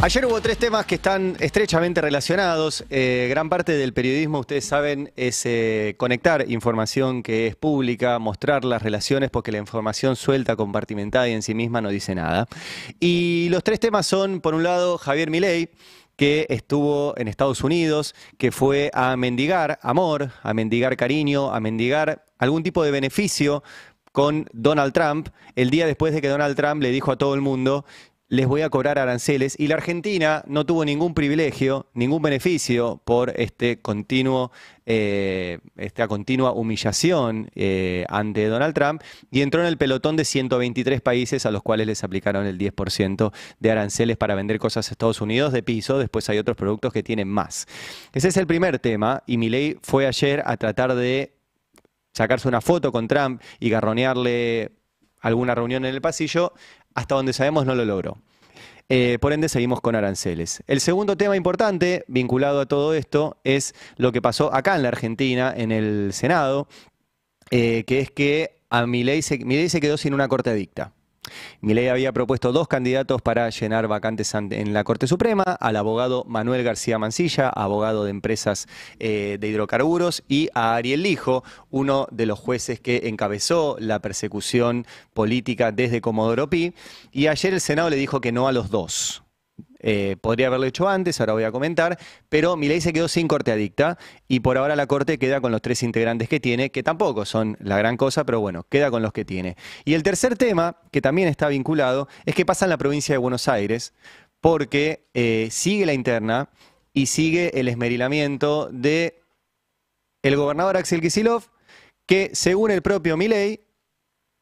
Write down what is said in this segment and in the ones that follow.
Ayer hubo tres temas que están estrechamente relacionados. Gran parte del periodismo, ustedes saben, es conectar información que es pública, mostrar las relaciones, porque la información suelta, compartimentada y en sí misma no dice nada. Y los tres temas son, por un lado, Javier Milei, que estuvo en Estados Unidos, que fue a mendigar amor, a mendigar cariño, a mendigar algún tipo de beneficio con Donald Trump, el día después de que Donald Trump le dijo a todo el mundo: les voy a cobrar aranceles, y la Argentina no tuvo ningún privilegio, ningún beneficio por esta continua humillación ante Donald Trump, y entró en el pelotón de 123 países a los cuales les aplicaron el 10% de aranceles para vender cosas a Estados Unidos de piso. Después hay otros productos que tienen más. Ese es el primer tema, y Milei fue ayer a tratar de sacarse una foto con Trump y garronearle alguna reunión en el pasillo. Hasta donde sabemos no lo logró. Por ende seguimos con aranceles. El segundo tema importante vinculado a todo esto es lo que pasó acá en la Argentina, en el Senado, que es que a Milei se quedó sin una corte adicta. Milei había propuesto dos candidatos para llenar vacantes en la Corte Suprema: al abogado Manuel García Mansilla, abogado de empresas de hidrocarburos, y a Ariel Lijo, uno de los jueces que encabezó la persecución política desde Comodoro Pi. Y ayer el Senado le dijo que no a los dos. Podría haberlo hecho antes, ahora voy a comentar, pero Milei se quedó sin corte adicta y por ahora la corte queda con los tres integrantes que tiene, que tampoco son la gran cosa, pero bueno, queda con los que tiene. Y el tercer tema, que también está vinculado, es que pasa en la provincia de Buenos Aires, porque sigue la interna y sigue el esmerilamiento de el gobernador Axel Kicillof, que según el propio Milei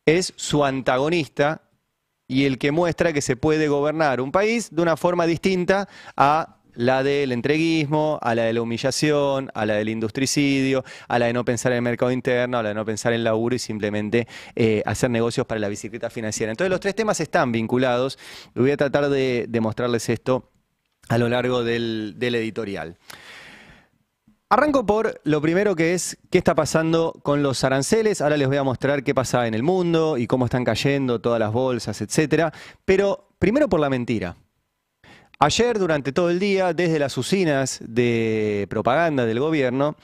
es su antagonista y el que muestra que se puede gobernar un país de una forma distinta a la del entreguismo, a la de la humillación, a la del industricidio, a la de no pensar en el mercado interno, a la de no pensar en laburo y simplemente hacer negocios para la bicicleta financiera. Entonces los tres temas están vinculados. Voy a tratar de mostrarles esto a lo largo del editorial. Arranco por lo primero, que es qué está pasando con los aranceles. Ahora les voy a mostrar qué pasa en el mundo y cómo están cayendo todas las bolsas, etcétera. Pero primero por la mentira. Ayer, durante todo el día, desde las usinas de propaganda del gobierno,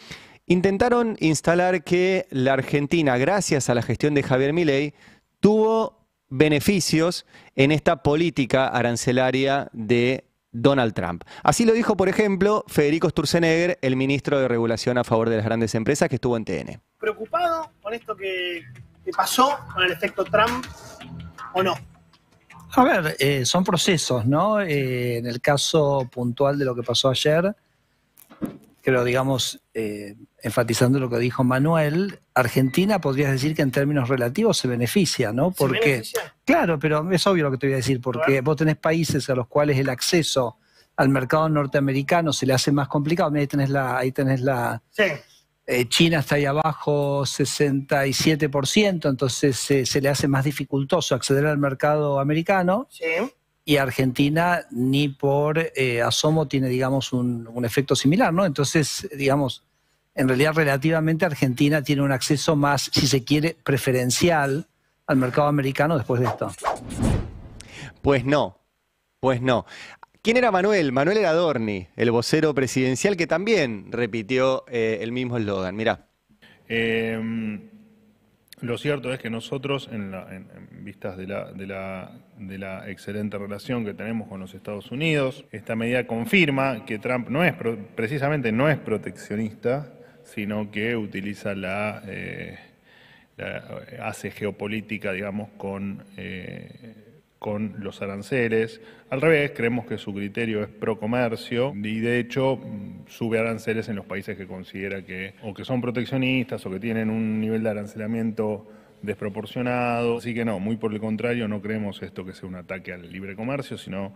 intentaron instalar que la Argentina, gracias a la gestión de Javier Milei, tuvo beneficios en esta política arancelaria de Donald Trump. Así lo dijo, por ejemplo, Federico Sturzenegger, el ministro de Regulación a favor de las grandes empresas, que estuvo en TN. ¿Preocupado con esto que pasó, con el efecto Trump, o no? A ver, son procesos, ¿no? En el caso puntual de lo que pasó ayer, creo, digamos, enfatizando lo que dijo Manuel, Argentina podrías decir que en términos relativos se beneficia, ¿no? Porque, ¿se beneficia? Claro, pero es obvio lo que te voy a decir, porque vos tenés países a los cuales el acceso al mercado norteamericano se le hace más complicado. Ahí tenés la Sí. China está ahí abajo, 67%, entonces se le hace más dificultoso acceder al mercado americano. Sí. Y Argentina ni por asomo tiene, digamos, un efecto similar, ¿no? Entonces, digamos, en realidad relativamente Argentina tiene un acceso más, si se quiere, preferencial al mercado americano después de esto. Pues no, pues no. ¿Quién era Manuel? Manuel era Adorni, el vocero presidencial, que también repitió el mismo eslogan. Mirá. Lo cierto es que nosotros, en vistas de la excelente relación que tenemos con los Estados Unidos, esta medida confirma que Trump precisamente no es proteccionista, sino que utiliza hace geopolítica, digamos, con los aranceles. Al revés, creemos que su criterio es pro comercio y de hecho sube aranceles en los países que considera que o que son proteccionistas o que tienen un nivel de arancelamiento desproporcionado. Así que no, muy por el contrario, no creemos esto que sea un ataque al libre comercio, sino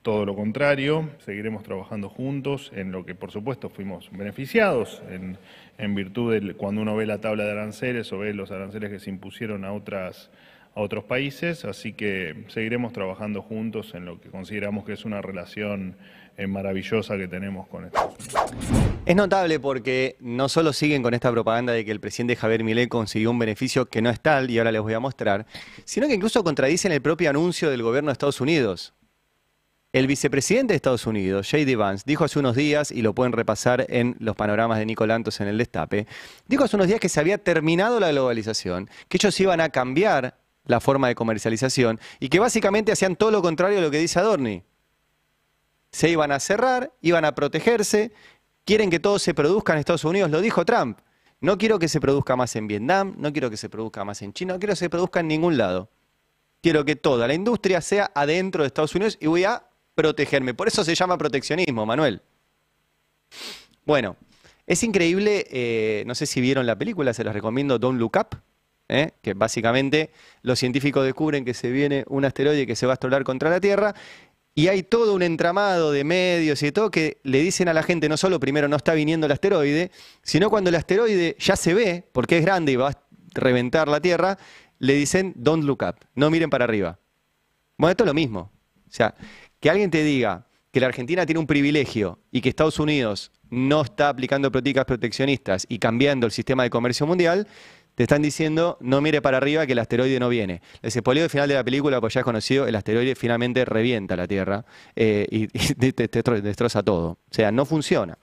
todo lo contrario. Seguiremos trabajando juntos en lo que por supuesto fuimos beneficiados en virtud de cuando uno ve la tabla de aranceles o ve los aranceles que se impusieron a otros países, así que seguiremos trabajando juntos en lo que consideramos que es una relación maravillosa que tenemos con Estados Unidos. Es notable porque no solo siguen con esta propaganda de que el presidente Javier Milei consiguió un beneficio que no es tal, y ahora les voy a mostrar, sino que incluso contradicen el propio anuncio del gobierno de Estados Unidos. El vicepresidente de Estados Unidos, J.D. Vance, dijo hace unos días, y lo pueden repasar en los panoramas de Nico Lantos en el Destape, dijo hace unos días que se había terminado la globalización, que ellos iban a cambiar la forma de comercialización y que básicamente hacían todo lo contrario a lo que dice Adorni. Se iban a cerrar, iban a protegerse, quieren que todo se produzca en Estados Unidos, lo dijo Trump. No quiero que se produzca más en Vietnam, no quiero que se produzca más en China, no quiero que se produzca en ningún lado. Quiero que toda la industria sea adentro de Estados Unidos y voy a protegerme. Por eso se llama proteccionismo, Manuel. Bueno, es increíble, no sé si vieron la película, se las recomiendo, Don't Look Up, que básicamente los científicos descubren que se viene un asteroide que se va a estrellar contra la Tierra y hay todo un entramado de medios y de todo que le dicen a la gente no solo primero no está viniendo el asteroide, sino cuando el asteroide ya se ve, porque es grande y va a reventar la Tierra, le dicen Don't Look Up, no miren para arriba. Bueno, esto es lo mismo. O sea, que alguien te diga que la Argentina tiene un privilegio y que Estados Unidos no está aplicando políticas proteccionistas y cambiando el sistema de comercio mundial, te están diciendo no mire para arriba que el asteroide no viene. Les spoileo el final de la película, pues ya es conocido, el asteroide finalmente revienta la Tierra y destroza todo. O sea, no funciona.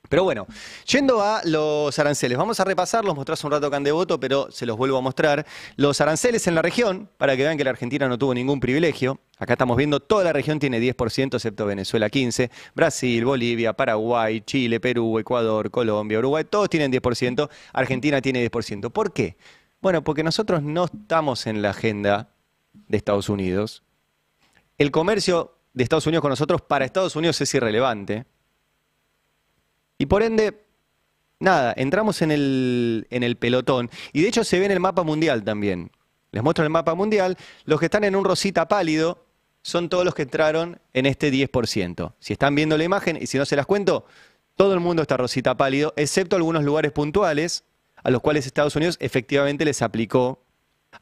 Pero bueno, yendo a los aranceles, vamos a repasar, los mostré hace un rato Candevoto, pero se los vuelvo a mostrar. Los aranceles en la región, para que vean que la Argentina no tuvo ningún privilegio. Acá estamos viendo, toda la región tiene 10%, excepto Venezuela 15%. Brasil, Bolivia, Paraguay, Chile, Perú, Ecuador, Colombia, Uruguay, todos tienen 10%. Argentina tiene 10%. ¿Por qué? Bueno, porque nosotros no estamos en la agenda de Estados Unidos. El comercio de Estados Unidos con nosotros para Estados Unidos es irrelevante. Y por ende, nada, entramos en el pelotón. Y de hecho se ve en el mapa mundial también. Les muestro el mapa mundial. Los que están en un rosita pálido son todos los que entraron en este 10%. Si están viendo la imagen, y si no se las cuento, todo el mundo está rosita pálido, excepto algunos lugares puntuales a los cuales Estados Unidos efectivamente les aplicó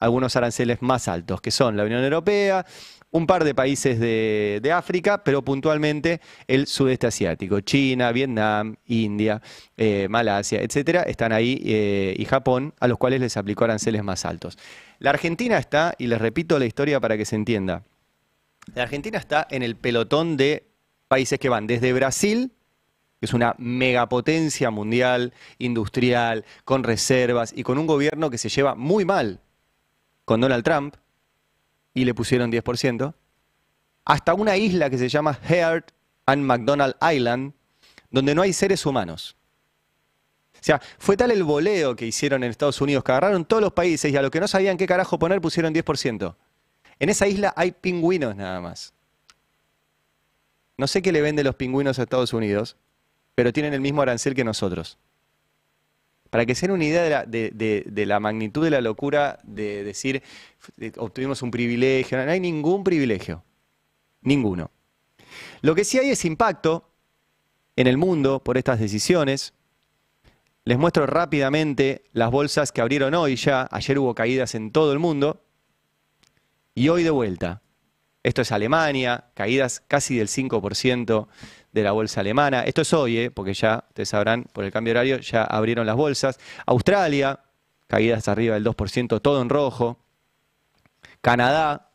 algunos aranceles más altos, que son la Unión Europea, un par de países de África, pero puntualmente el sudeste asiático, China, Vietnam, India, Malasia, etcétera, están ahí, y Japón, a los cuales les aplicó aranceles más altos. La Argentina está, y les repito la historia para que se entienda, la Argentina está en el pelotón de países que van desde Brasil, que es una megapotencia mundial, industrial, con reservas y con un gobierno que se lleva muy mal con Donald Trump, y le pusieron 10%, hasta una isla que se llama Heard and McDonald Island, donde no hay seres humanos. O sea, fue tal el voleo que hicieron en Estados Unidos, que agarraron todos los países y a lo que no sabían qué carajo poner pusieron 10%. En esa isla hay pingüinos nada más. No sé qué le venden los pingüinos a Estados Unidos, pero tienen el mismo arancel que nosotros. Para que se den una idea de la magnitud de la locura de decir obtuvimos un privilegio, no hay ningún privilegio, ninguno. Lo que sí hay es impacto en el mundo por estas decisiones. Les muestro rápidamente las bolsas que abrieron hoy ya, ayer hubo caídas en todo el mundo y hoy de vuelta. Esto es Alemania, caídas casi del 5% de la bolsa alemana. Esto es hoy, porque ya, ustedes sabrán, por el cambio horario, ya abrieron las bolsas. Australia, caídas arriba del 2%, todo en rojo. Canadá,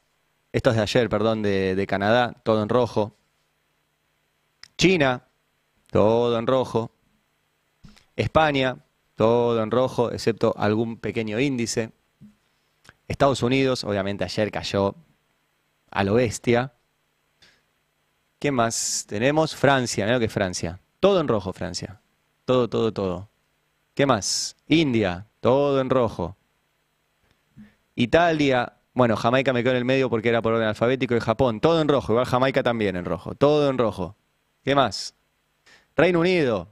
esto es de ayer, perdón, de Canadá, todo en rojo. China, todo en rojo. España, todo en rojo, excepto algún pequeño índice. Estados Unidos, obviamente ayer cayó a lo bestia. ¿Qué más tenemos? Francia, mirá lo que es Francia. Todo en rojo, Francia. Todo, todo, todo. ¿Qué más? India, todo en rojo. Italia, bueno, Jamaica me quedó en el medio porque era por orden alfabético, y Japón, todo en rojo, igual Jamaica también en rojo, todo en rojo. ¿Qué más? Reino Unido,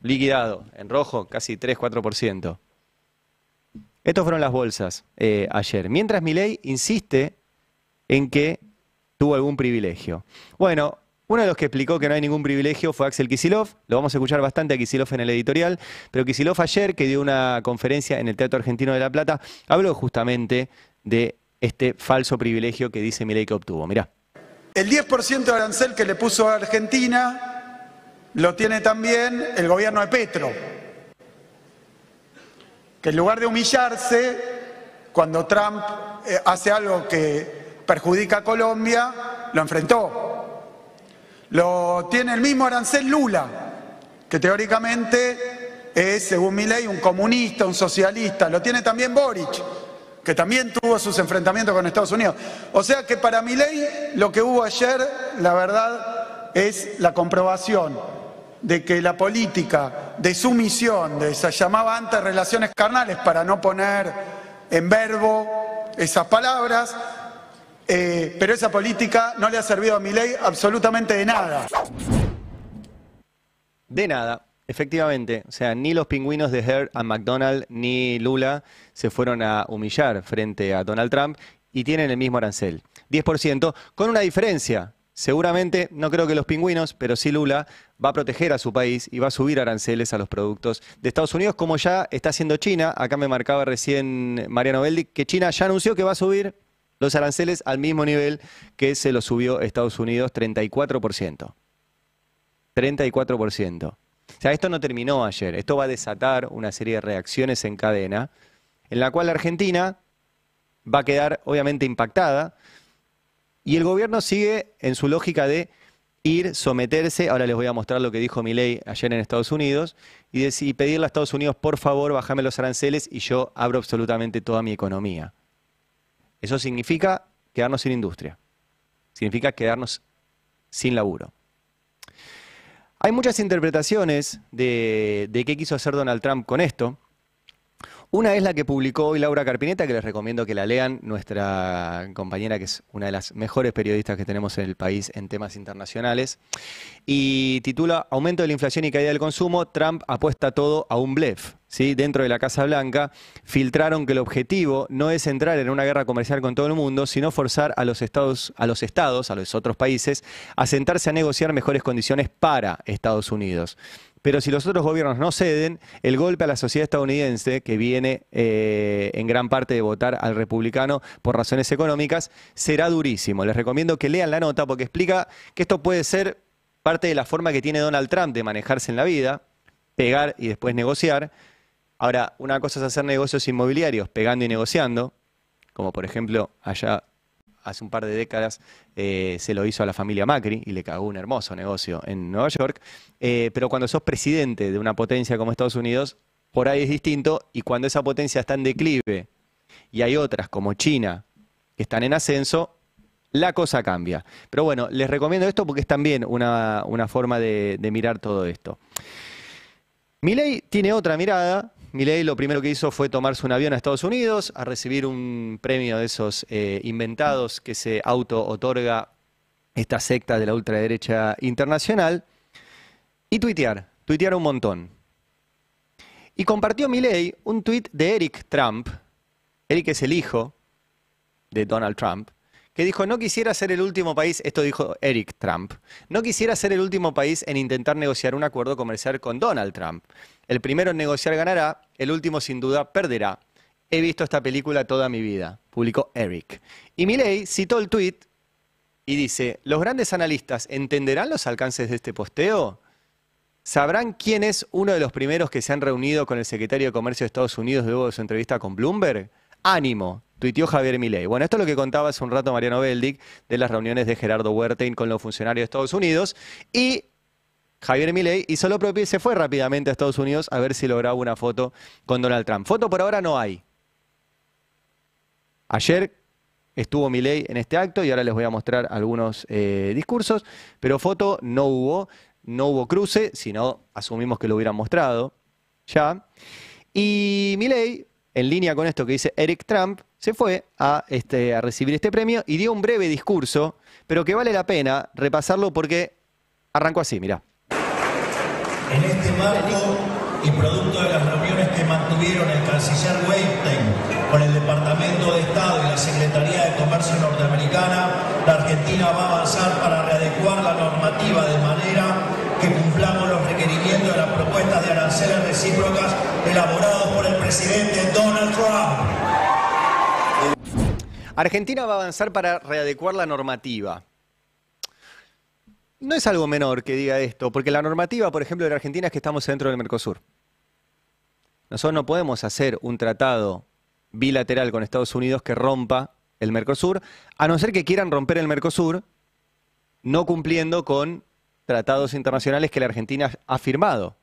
liquidado, en rojo, casi 3-4%. Estas fueron las bolsas ayer. Mientras Milei insiste en que tuvo algún privilegio. Bueno, uno de los que explicó que no hay ningún privilegio fue Axel Kicillof. Lo vamos a escuchar bastante a Kicillof en el editorial. Pero Kicillof ayer, que dio una conferencia en el Teatro Argentino de La Plata, habló justamente de este falso privilegio que dice Milei que obtuvo. Mirá. El 10% de arancel que le puso a Argentina lo tiene también el gobierno de Petro, que en lugar de humillarse, cuando Trump hace algo que perjudica a Colombia, lo enfrentó. lo tiene el mismo arancel Lula, que teóricamente es, según Milei, un comunista, un socialista. Lo tiene también Boric, que también tuvo sus enfrentamientos con Estados Unidos. O sea que para Milei lo que hubo ayer, la verdad, es la comprobación de que la política de sumisión, se llamaba antes relaciones carnales para no poner en verbo esas palabras, pero esa política no le ha servido a Milei absolutamente de nada. De nada, efectivamente. O sea, ni los pingüinos de Heard and McDonald ni Lula se fueron a humillar frente a Donald Trump y tienen el mismo arancel, 10%, con una diferencia. Seguramente, no creo que los pingüinos, pero sí Lula va a proteger a su país y va a subir aranceles a los productos de Estados Unidos, como ya está haciendo China. Acá me marcaba recién Mariano Beldic que China ya anunció que va a subir los aranceles al mismo nivel que se los subió Estados Unidos, 34%. 34%. O sea, esto no terminó ayer. Esto va a desatar una serie de reacciones en cadena, en la cual la Argentina va a quedar obviamente impactada. Y el gobierno sigue en su lógica de ir, someterse. Ahora les voy a mostrar lo que dijo Milei ayer en Estados Unidos y pedirle a Estados Unidos, por favor, bájame los aranceles y yo abro absolutamente toda mi economía. Eso significa quedarnos sin industria. Significa quedarnos sin laburo. Hay muchas interpretaciones de qué quiso hacer Donald Trump con esto. Una es la que publicó hoy Laura Carpineta, que les recomiendo que la lean, nuestra compañera que es una de las mejores periodistas que tenemos en el país en temas internacionales, y titula Aumento de la inflación y caída del consumo, Trump apuesta todo a un blef. ¿Sí? Dentro de la Casa Blanca filtraron que el objetivo no es entrar en una guerra comercial con todo el mundo, sino forzar a los estados, a los otros países, a sentarse a negociar mejores condiciones para Estados Unidos. Pero si los otros gobiernos no ceden, el golpe a la sociedad estadounidense, que viene en gran parte de votar al republicano por razones económicas, será durísimo. Les recomiendo que lean la nota porque explica que esto puede ser parte de la forma que tiene Donald Trump de manejarse en la vida, pegar y después negociar. Ahora, una cosa es hacer negocios inmobiliarios pegando y negociando, como por ejemplo allá hace un par de décadas se lo hizo a la familia Macri y le cagó un hermoso negocio en Nueva York. Pero cuando sos presidente de una potencia como Estados Unidos, por ahí es distinto, y cuando esa potencia está en declive y hay otras como China que están en ascenso, la cosa cambia. Pero bueno, les recomiendo esto porque es también una forma de mirar todo esto. Milei tiene otra mirada. Milei lo primero que hizo fue tomarse un avión a Estados Unidos a recibir un premio de esos inventados que se auto-otorga esta secta de la ultraderecha internacional y tuitear un montón. Y compartió Milei un tuit de Eric Trump. Eric es el hijo de Donald Trump, que dijo: no quisiera ser el último país, esto dijo Eric Trump, no quisiera ser el último país en intentar negociar un acuerdo comercial con Donald Trump. El primero en negociar ganará, el último sin duda perderá. He visto esta película toda mi vida, publicó Eric. Y Milei citó el tuit y dice: ¿los grandes analistas entenderán los alcances de este posteo? ¿Sabrán quién es uno de los primeros que se han reunido con el secretario de Comercio de Estados Unidos luego de su entrevista con Bloomberg? ¡Ánimo!, tuiteó Javier Milei. Bueno, esto es lo que contaba hace un rato Mariano Beldic de las reuniones de Gerardo Huertain con los funcionarios de Estados Unidos. Y Javier Milei hizo lo propio y se fue rápidamente a Estados Unidos a ver si lograba una foto con Donald Trump. Foto por ahora no hay. Ayer estuvo Milei en este acto y ahora les voy a mostrar algunos discursos, pero foto no hubo cruce, sino asumimos que lo hubieran mostrado ya. Y Milei, en línea con esto que dice Eric Trump, se fue a recibir este premio y dio un breve discurso, pero que vale la pena repasarlo porque arrancó así, mirá. En este marco y producto de las reuniones que mantuvieron el canciller Weinstein con el Departamento de Estado y la Secretaría de Comercio norteamericana, la Argentina va a avanzar para readecuar la normativa de manera que cumplamos los requerimientos de las propuestas de aranceles recíprocas elaborados por el presidente Donald Trump. Argentina va a avanzar para readecuar la normativa. No es algo menor que diga esto, porque la normativa, por ejemplo, de la Argentina es que estamos dentro del Mercosur. Nosotros no podemos hacer un tratado bilateral con Estados Unidos que rompa el Mercosur, a no ser que quieran romper el Mercosur no cumpliendo con tratados internacionales que la Argentina ha firmado.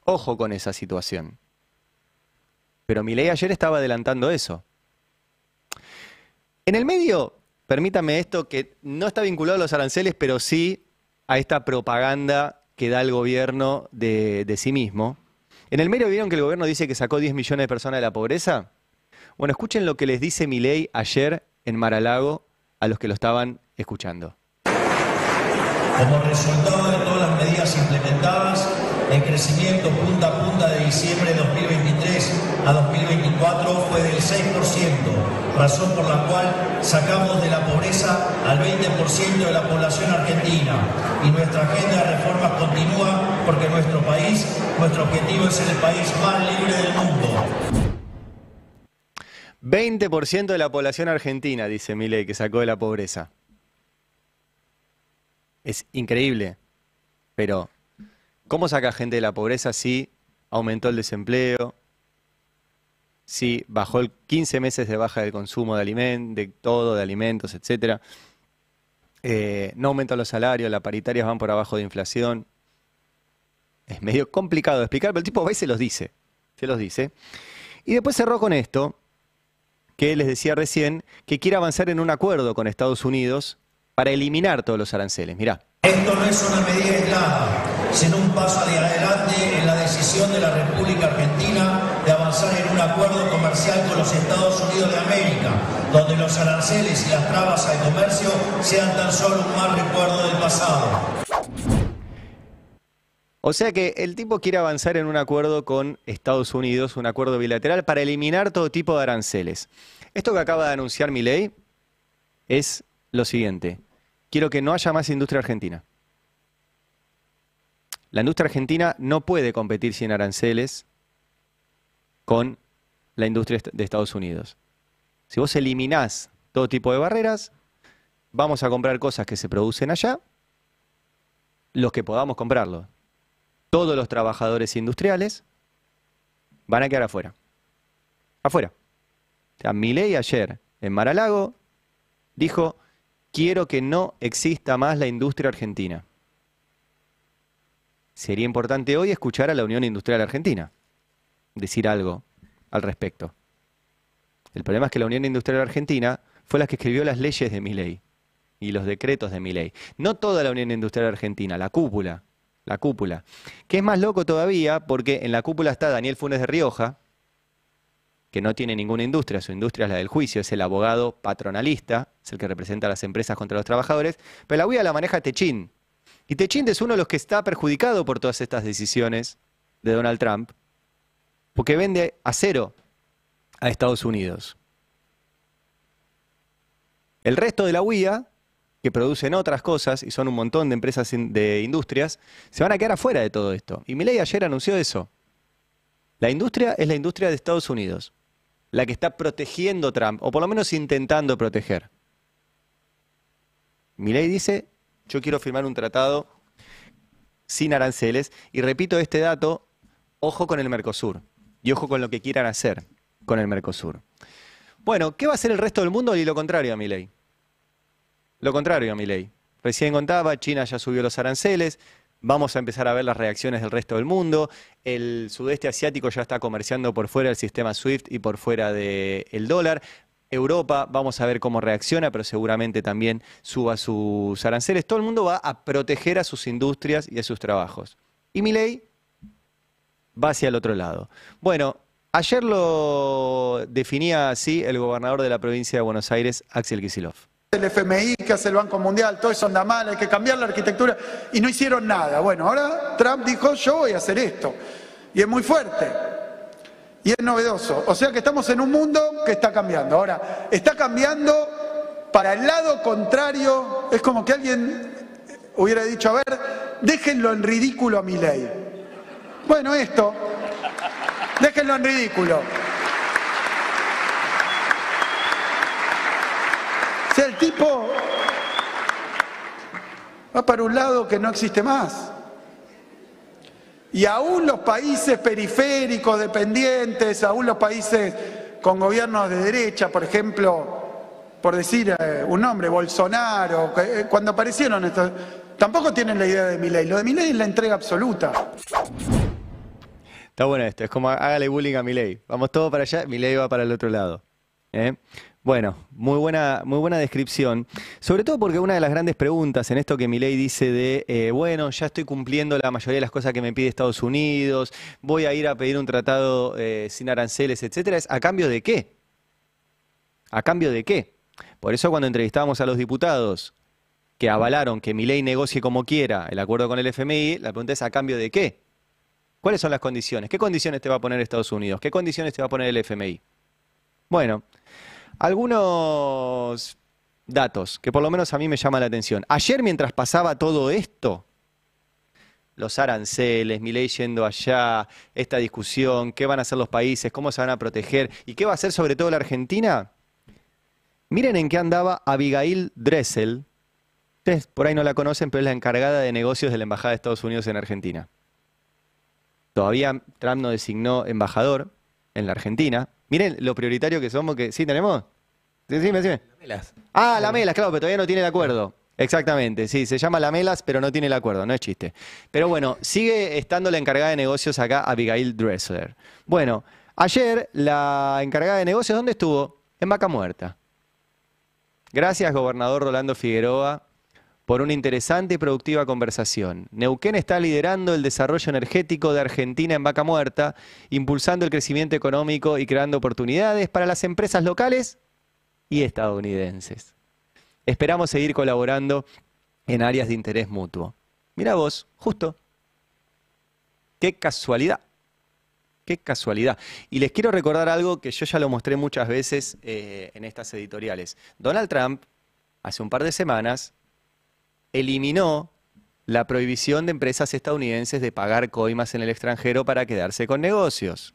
Ojo con esa situación. Pero Milei ayer estaba adelantando eso. En el medio, permítame esto, que no está vinculado a los aranceles, pero sí a esta propaganda que da el gobierno de sí mismo. En el medio, ¿vieron que el gobierno dice que sacó 10 millones de personas de la pobreza? Bueno, escuchen lo que les dice Milei ayer en Mar-a-Lago a los que lo estaban escuchando. Como resultado de todas las medidas implementadas, el crecimiento punta a punta de diciembre de 2023 a 2024 fue del 6%, razón por la cual sacamos de la pobreza al 20% de la población argentina. Y nuestra agenda de reformas continúa porque nuestro país, nuestro objetivo es ser el país más libre del mundo. 20% de la población argentina, dice Milei, que sacó de la pobreza. Es increíble, pero ¿cómo saca gente de la pobreza si aumentó el desempleo, si bajó 15 meses de baja del consumo de alimentos, de todo, de alimentos, etcétera? No aumentan los salarios, las paritarias van por abajo de inflación. Es medio complicado de explicar, pero el tipo va y se los dice. Se los dice. Y después cerró con esto, que les decía recién, que quiere avanzar en un acuerdo con Estados Unidos para eliminar todos los aranceles. Mirá. Esto no es una medida aislada, sino un paso hacia adelante en la decisión de la República Argentina de avanzar en un acuerdo comercial con los Estados Unidos de América, donde los aranceles y las trabas al comercio sean tan solo un mal recuerdo del pasado. O sea que el tipo quiere avanzar en un acuerdo con Estados Unidos, un acuerdo bilateral para eliminar todo tipo de aranceles. Esto que acaba de anunciar Milei es lo siguiente. Quiero que no haya más industria argentina. La industria argentina no puede competir sin aranceles con la industria de Estados Unidos. Si vos eliminás todo tipo de barreras, vamos a comprar cosas que se producen allá, los que podamos comprarlo. Todos los trabajadores industriales van a quedar afuera. Afuera. O sea, Milei ayer en Mar-a-Lago dijo: quiero que no exista más la industria argentina. Sería importante hoy escuchar a la Unión Industrial Argentina decir algo al respecto. El problema es que la Unión Industrial Argentina fue la que escribió las leyes de Milei y los decretos de Milei. No toda la Unión Industrial Argentina, la cúpula. La cúpula. Que es más loco todavía porque en la cúpula está Daniel Funes de Rioja, que no tiene ninguna industria, su industria es la del juicio, es el abogado patronalista, es el que representa a las empresas contra los trabajadores, pero la UIA la maneja Techin. Y Techin es uno de los que está perjudicado por todas estas decisiones de Donald Trump, porque vende acero a Estados Unidos. El resto de la UIA, que producen otras cosas, y son un montón de empresas de industrias, se van a quedar afuera de todo esto. Y Milei ayer anunció eso. La industria es la industria de Estados Unidos, la que está protegiendo Trump, o por lo menos intentando proteger. Milei dice: yo quiero firmar un tratado sin aranceles, y repito este dato, ojo con el Mercosur, y ojo con lo que quieran hacer con el Mercosur. Bueno, ¿qué va a hacer el resto del mundo? Y lo contrario a Milei. Lo contrario a Milei. Recién contaba, China ya subió los aranceles, vamos a empezar a ver las reacciones del resto del mundo, el sudeste asiático ya está comerciando por fuera del sistema SWIFT y por fuera del dólar. Europa, vamos a ver cómo reacciona, pero seguramente también suba sus aranceles. Todo el mundo va a proteger a sus industrias y a sus trabajos. Y Milei va hacia el otro lado. Bueno, ayer lo definía así el gobernador de la provincia de Buenos Aires, Axel Kicillof. El FMI, que hace el Banco Mundial, todo eso anda mal, hay que cambiar la arquitectura, y no hicieron nada. Bueno, ahora Trump dijo: yo voy a hacer esto. Y es muy fuerte. Y es novedoso. O sea que estamos en un mundo que está cambiando. Ahora, está cambiando para el lado contrario. Es como que alguien hubiera dicho: a ver, déjenlo en ridículo a Milei. Bueno, esto, déjenlo en ridículo. O sea, el tipo va para un lado que no existe más. Y aún los países periféricos, dependientes, aún los países con gobiernos de derecha, por ejemplo, por decir un nombre, Bolsonaro, cuando aparecieron estos, tampoco tienen la idea de Milei. Lo de Milei es la entrega absoluta. Está bueno esto, es como hágale bullying a Milei. Vamos todos para allá, Milei va para el otro lado. Bueno, muy buena descripción. Sobre todo porque una de las grandes preguntas en esto que Milei dice de, bueno, ya estoy cumpliendo la mayoría de las cosas que me pide Estados Unidos, voy a ir a pedir un tratado sin aranceles, etcétera, es ¿a cambio de qué? ¿A cambio de qué? Por eso cuando entrevistábamos a los diputados que avalaron que Milei negocie como quiera el acuerdo con el FMI, la pregunta es ¿a cambio de qué? ¿Cuáles son las condiciones? ¿Qué condiciones te va a poner Estados Unidos? ¿Qué condiciones te va a poner el FMI? Bueno, algunos datos que por lo menos a mí me llaman la atención. Ayer mientras pasaba todo esto, los aranceles, Milei yendo allá, esta discusión, qué van a hacer los países, cómo se van a proteger y qué va a hacer sobre todo la Argentina, miren en qué andaba Abigail Dressel. Ustedes por ahí no la conocen, pero es la encargada de negocios de la Embajada de Estados Unidos en Argentina. Todavía Trump no designó embajador en la Argentina. Miren lo prioritario que somos, que ¿sí tenemos? Sí, decime. Lamelas. Ah, Lamelas, claro, pero todavía no tiene el acuerdo. Exactamente, sí, se llama Lamelas, pero no tiene el acuerdo, no es chiste. Pero bueno, sigue estando la encargada de negocios acá, Abigail Dressler. Bueno, ayer la encargada de negocios, ¿dónde estuvo? En Vaca Muerta. Gracias, gobernador Rolando Figueroa, por una interesante y productiva conversación. Neuquén está liderando el desarrollo energético de Argentina en Vaca Muerta, impulsando el crecimiento económico y creando oportunidades para las empresas locales y estadounidenses. Esperamos seguir colaborando en áreas de interés mutuo. Mira vos, justo. Qué casualidad. Qué casualidad. Y les quiero recordar algo que yo ya lo mostré muchas veces en estas editoriales. Donald Trump, hace un par de semanas, eliminó la prohibición de empresas estadounidenses de pagar coimas en el extranjero para quedarse con negocios.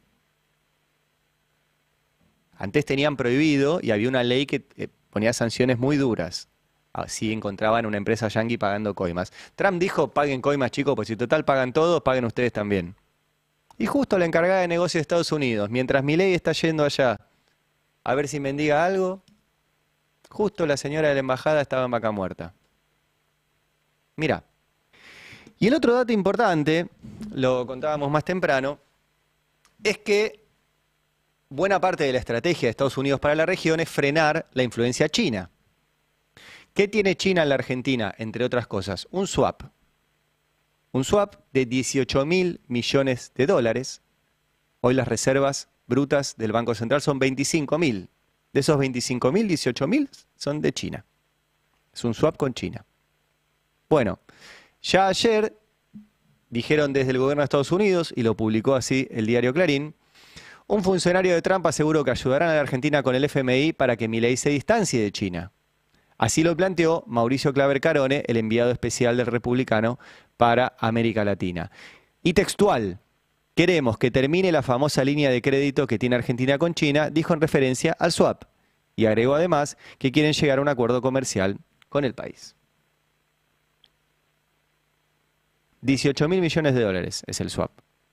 Antes tenían prohibido y había una ley que ponía sanciones muy duras si encontraban una empresa yanqui pagando coimas. Trump dijo, paguen coimas, chicos, pues si total pagan todos, paguen ustedes también. Y justo la encargada de negocios de Estados Unidos, mientras Milei está yendo allá a ver si mendiga algo, justo la señora de la embajada estaba en Vaca Muerta. Mirá. Y el otro dato importante, lo contábamos más temprano, es que buena parte de la estrategia de Estados Unidos para la región es frenar la influencia china. ¿Qué tiene China en la Argentina, entre otras cosas? Un swap. Un swap de 18.000 millones de dólares. Hoy las reservas brutas del Banco Central son 25.000. De esos 25.000, 18.000 son de China. Es un swap con China. Bueno, ya ayer dijeron desde el gobierno de Estados Unidos, y lo publicó así el diario Clarín, un funcionario de Trump aseguró que ayudarán a la Argentina con el FMI para que Milei se distancie de China. Así lo planteó Mauricio Claver Carone, el enviado especial del republicano para América Latina. Y textual, queremos que termine la famosa línea de crédito que tiene Argentina con China, dijo en referencia al swap. Y agregó además que quieren llegar a un acuerdo comercial con el país. 18.000 millones de dólares es el swap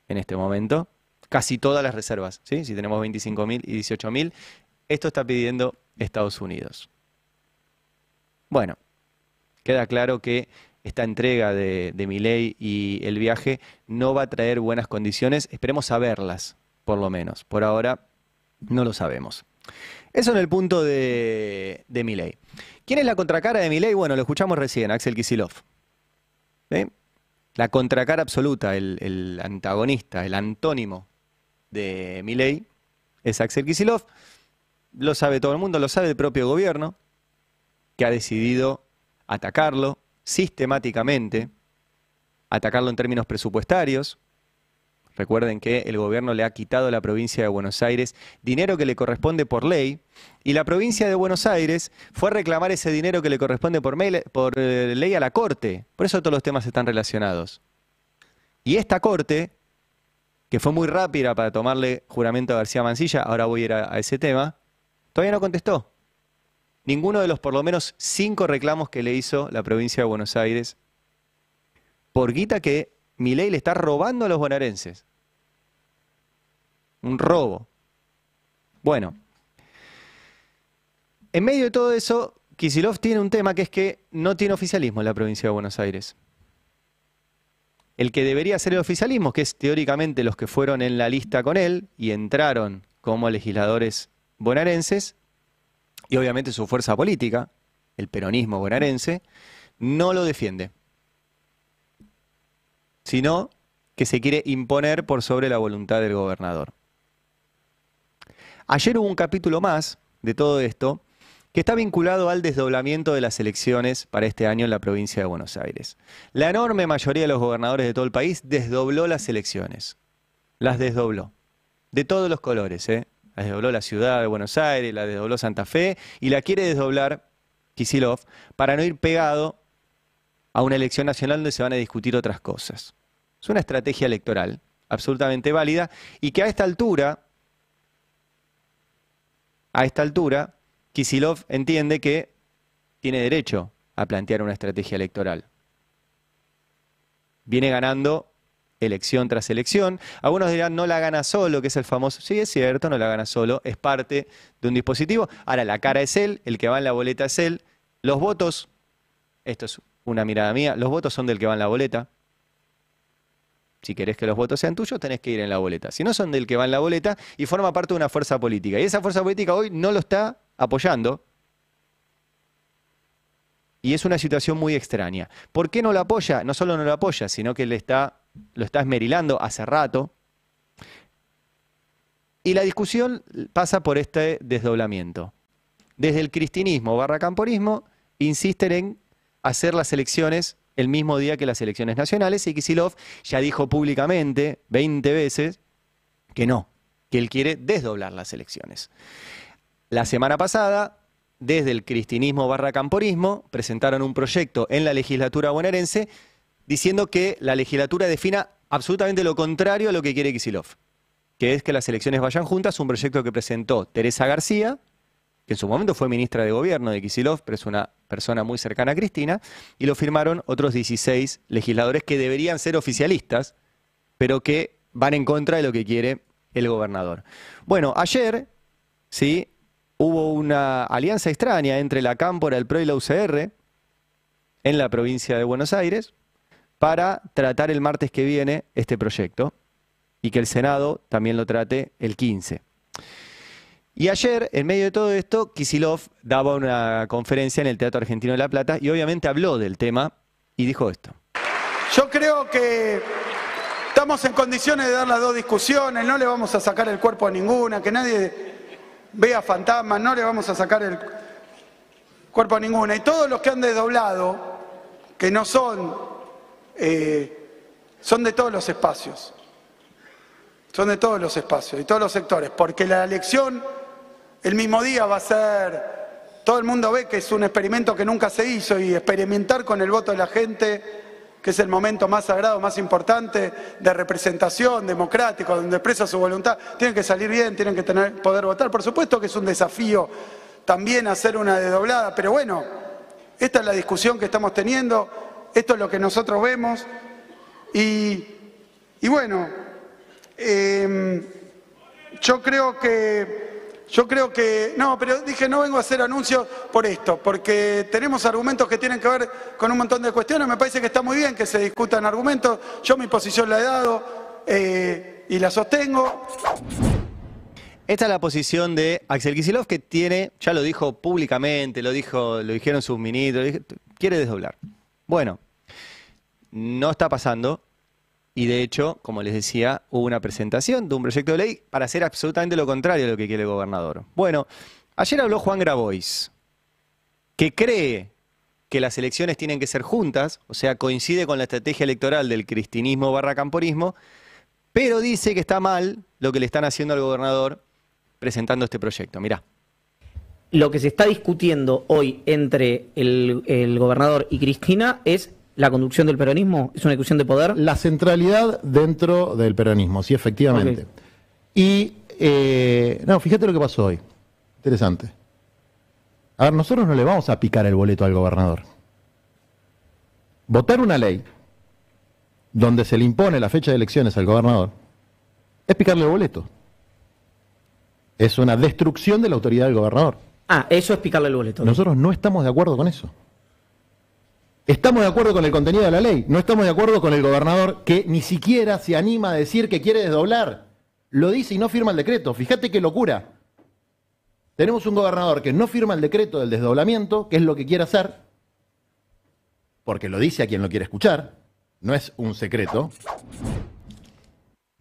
en este momento. Casi todas las reservas, ¿sí? Si tenemos 25.000 y 18.000, esto está pidiendo Estados Unidos. Bueno, queda claro que esta entrega de Milei y el viaje no va a traer buenas condiciones. Esperemos saberlas, por lo menos. Por ahora no lo sabemos. Eso en el punto de Milei. ¿Quién es la contracara de Milei? Bueno, lo escuchamos recién, Axel Kicillof. ¿Sí? La contracara absoluta, el antagonista, el antónimo de Milei es Axel Kicillof. Lo sabe todo el mundo, lo sabe el propio gobierno, que ha decidido atacarlo sistemáticamente, atacarlo en términos presupuestarios. Recuerden que el gobierno le ha quitado a la provincia de Buenos Aires dinero que le corresponde por ley, y la provincia de Buenos Aires fue a reclamar ese dinero que le corresponde por ley a la Corte. Por eso todos los temas están relacionados. Y esta Corte, que fue muy rápida para tomarle juramento a García Mansilla, ahora voy a ir a ese tema, todavía no contestó. Ninguno de los por lo menos 5 reclamos que le hizo la provincia de Buenos Aires por guita que Milei le está robando a los bonaerenses. Un robo. Bueno, en medio de todo eso, Kicillof tiene un tema que es que no tiene oficialismo en la provincia de Buenos Aires. El que debería ser el oficialismo, que es teóricamente los que fueron en la lista con él y entraron como legisladores bonaerenses, y obviamente su fuerza política, el peronismo bonaerense, no lo defiende, sino que se quiere imponer por sobre la voluntad del gobernador. Ayer hubo un capítulo más de todo esto que está vinculado al desdoblamiento de las elecciones para este año en la provincia de Buenos Aires. La enorme mayoría de los gobernadores de todo el país desdobló las elecciones. Las desdobló. De todos los colores, ¿eh? Las desdobló la ciudad de Buenos Aires, la desdobló Santa Fe y la quiere desdoblar Kicillof para no ir pegado a una elección nacional donde se van a discutir otras cosas. Es una estrategia electoral absolutamente válida y que a esta altura, Kicillof entiende que tiene derecho a plantear una estrategia electoral. Viene ganando elección tras elección. Algunos dirán, no la gana solo, que es el famoso. Sí, es cierto, no la gana solo, es parte de un dispositivo. Ahora, la cara es él, el que va en la boleta es él. Los votos, esto es una mirada mía, los votos son del que va en la boleta. Si querés que los votos sean tuyos, tenés que ir en la boleta. Si no, son del que va en la boleta y forma parte de una fuerza política. Y esa fuerza política hoy no lo está apoyando. Y es una situación muy extraña. ¿Por qué no lo apoya? No solo no lo apoya, sino que lo está esmerilando hace rato. Y la discusión pasa por este desdoblamiento. Desde el cristinismo / camporismo insisten en hacer las elecciones el mismo día que las elecciones nacionales, y Kicillof ya dijo públicamente 20 veces que no, que él quiere desdoblar las elecciones. La semana pasada, desde el cristinismo / camporismo, presentaron un proyecto en la legislatura bonaerense diciendo que la legislatura defina absolutamente lo contrario a lo que quiere Kicillof, que es que las elecciones vayan juntas, un proyecto que presentó Teresa García, que en su momento fue ministra de gobierno de Kicillof, pero es una persona muy cercana a Cristina, y lo firmaron otros 16 legisladores que deberían ser oficialistas, pero que van en contra de lo que quiere el gobernador. Bueno, ayer, sí, hubo una alianza extraña entre la Cámpora, el PRO y la UCR en la provincia de Buenos Aires para tratar el martes que viene este proyecto y que el Senado también lo trate el 15. Y ayer, en medio de todo esto, Kicillof daba una conferencia en el Teatro Argentino de La Plata y obviamente habló del tema y dijo esto. Yo creo que estamos en condiciones de dar las dos discusiones, no le vamos a sacar el cuerpo a ninguna, que nadie vea fantasmas, no le vamos a sacar el cuerpo a ninguna. Y todos los que han desdoblado, que no son, son de todos los espacios. Son de todos los espacios y todos los sectores, porque la elección el mismo día va a ser, todo el mundo ve que es un experimento que nunca se hizo y experimentar con el voto de la gente, que es el momento más sagrado, más importante de representación democrática, donde expresa su voluntad, tienen que salir bien, tienen que poder votar. Por supuesto que es un desafío también hacer una desdoblada, pero bueno, esta es la discusión que estamos teniendo, esto es lo que nosotros vemos y bueno, yo creo que, no, pero dije no vengo a hacer anuncios por esto, porque tenemos argumentos que tienen que ver con un montón de cuestiones, me parece que está muy bien que se discutan argumentos, yo mi posición la he dado y la sostengo. Esta es la posición de Axel Kicillof, que tiene, ya lo dijo públicamente, lo dijeron sus ministros, quiere desdoblar. Bueno, no está pasando. Y de hecho, como les decía, hubo una presentación de un proyecto de ley para hacer absolutamente lo contrario a lo que quiere el gobernador. Bueno, ayer habló Juan Grabois, que cree que las elecciones tienen que ser juntas, o sea, coincide con la estrategia electoral del cristinismo / camporismo, pero dice que está mal lo que le están haciendo al gobernador presentando este proyecto. Mirá. Lo que se está discutiendo hoy entre el gobernador y Cristina es la conducción del peronismo, es una discusión de poder. La centralidad dentro del peronismo, sí, efectivamente. Okay. Y, no, fíjate lo que pasó hoy. Interesante. A ver, nosotros no le vamos a picar el boleto al gobernador. Votar una ley donde se le impone la fecha de elecciones al gobernador es picarle el boleto. Es una destrucción de la autoridad del gobernador. Ah, eso es picarle el boleto. Nosotros no estamos de acuerdo con eso. Estamos de acuerdo con el contenido de la ley, no estamos de acuerdo con el gobernador que ni siquiera se anima a decir que quiere desdoblar. Lo dice y no firma el decreto. Fíjate qué locura. Tenemos un gobernador que no firma el decreto del desdoblamiento, que es lo que quiere hacer, porque lo dice a quien lo quiere escuchar, no es un secreto.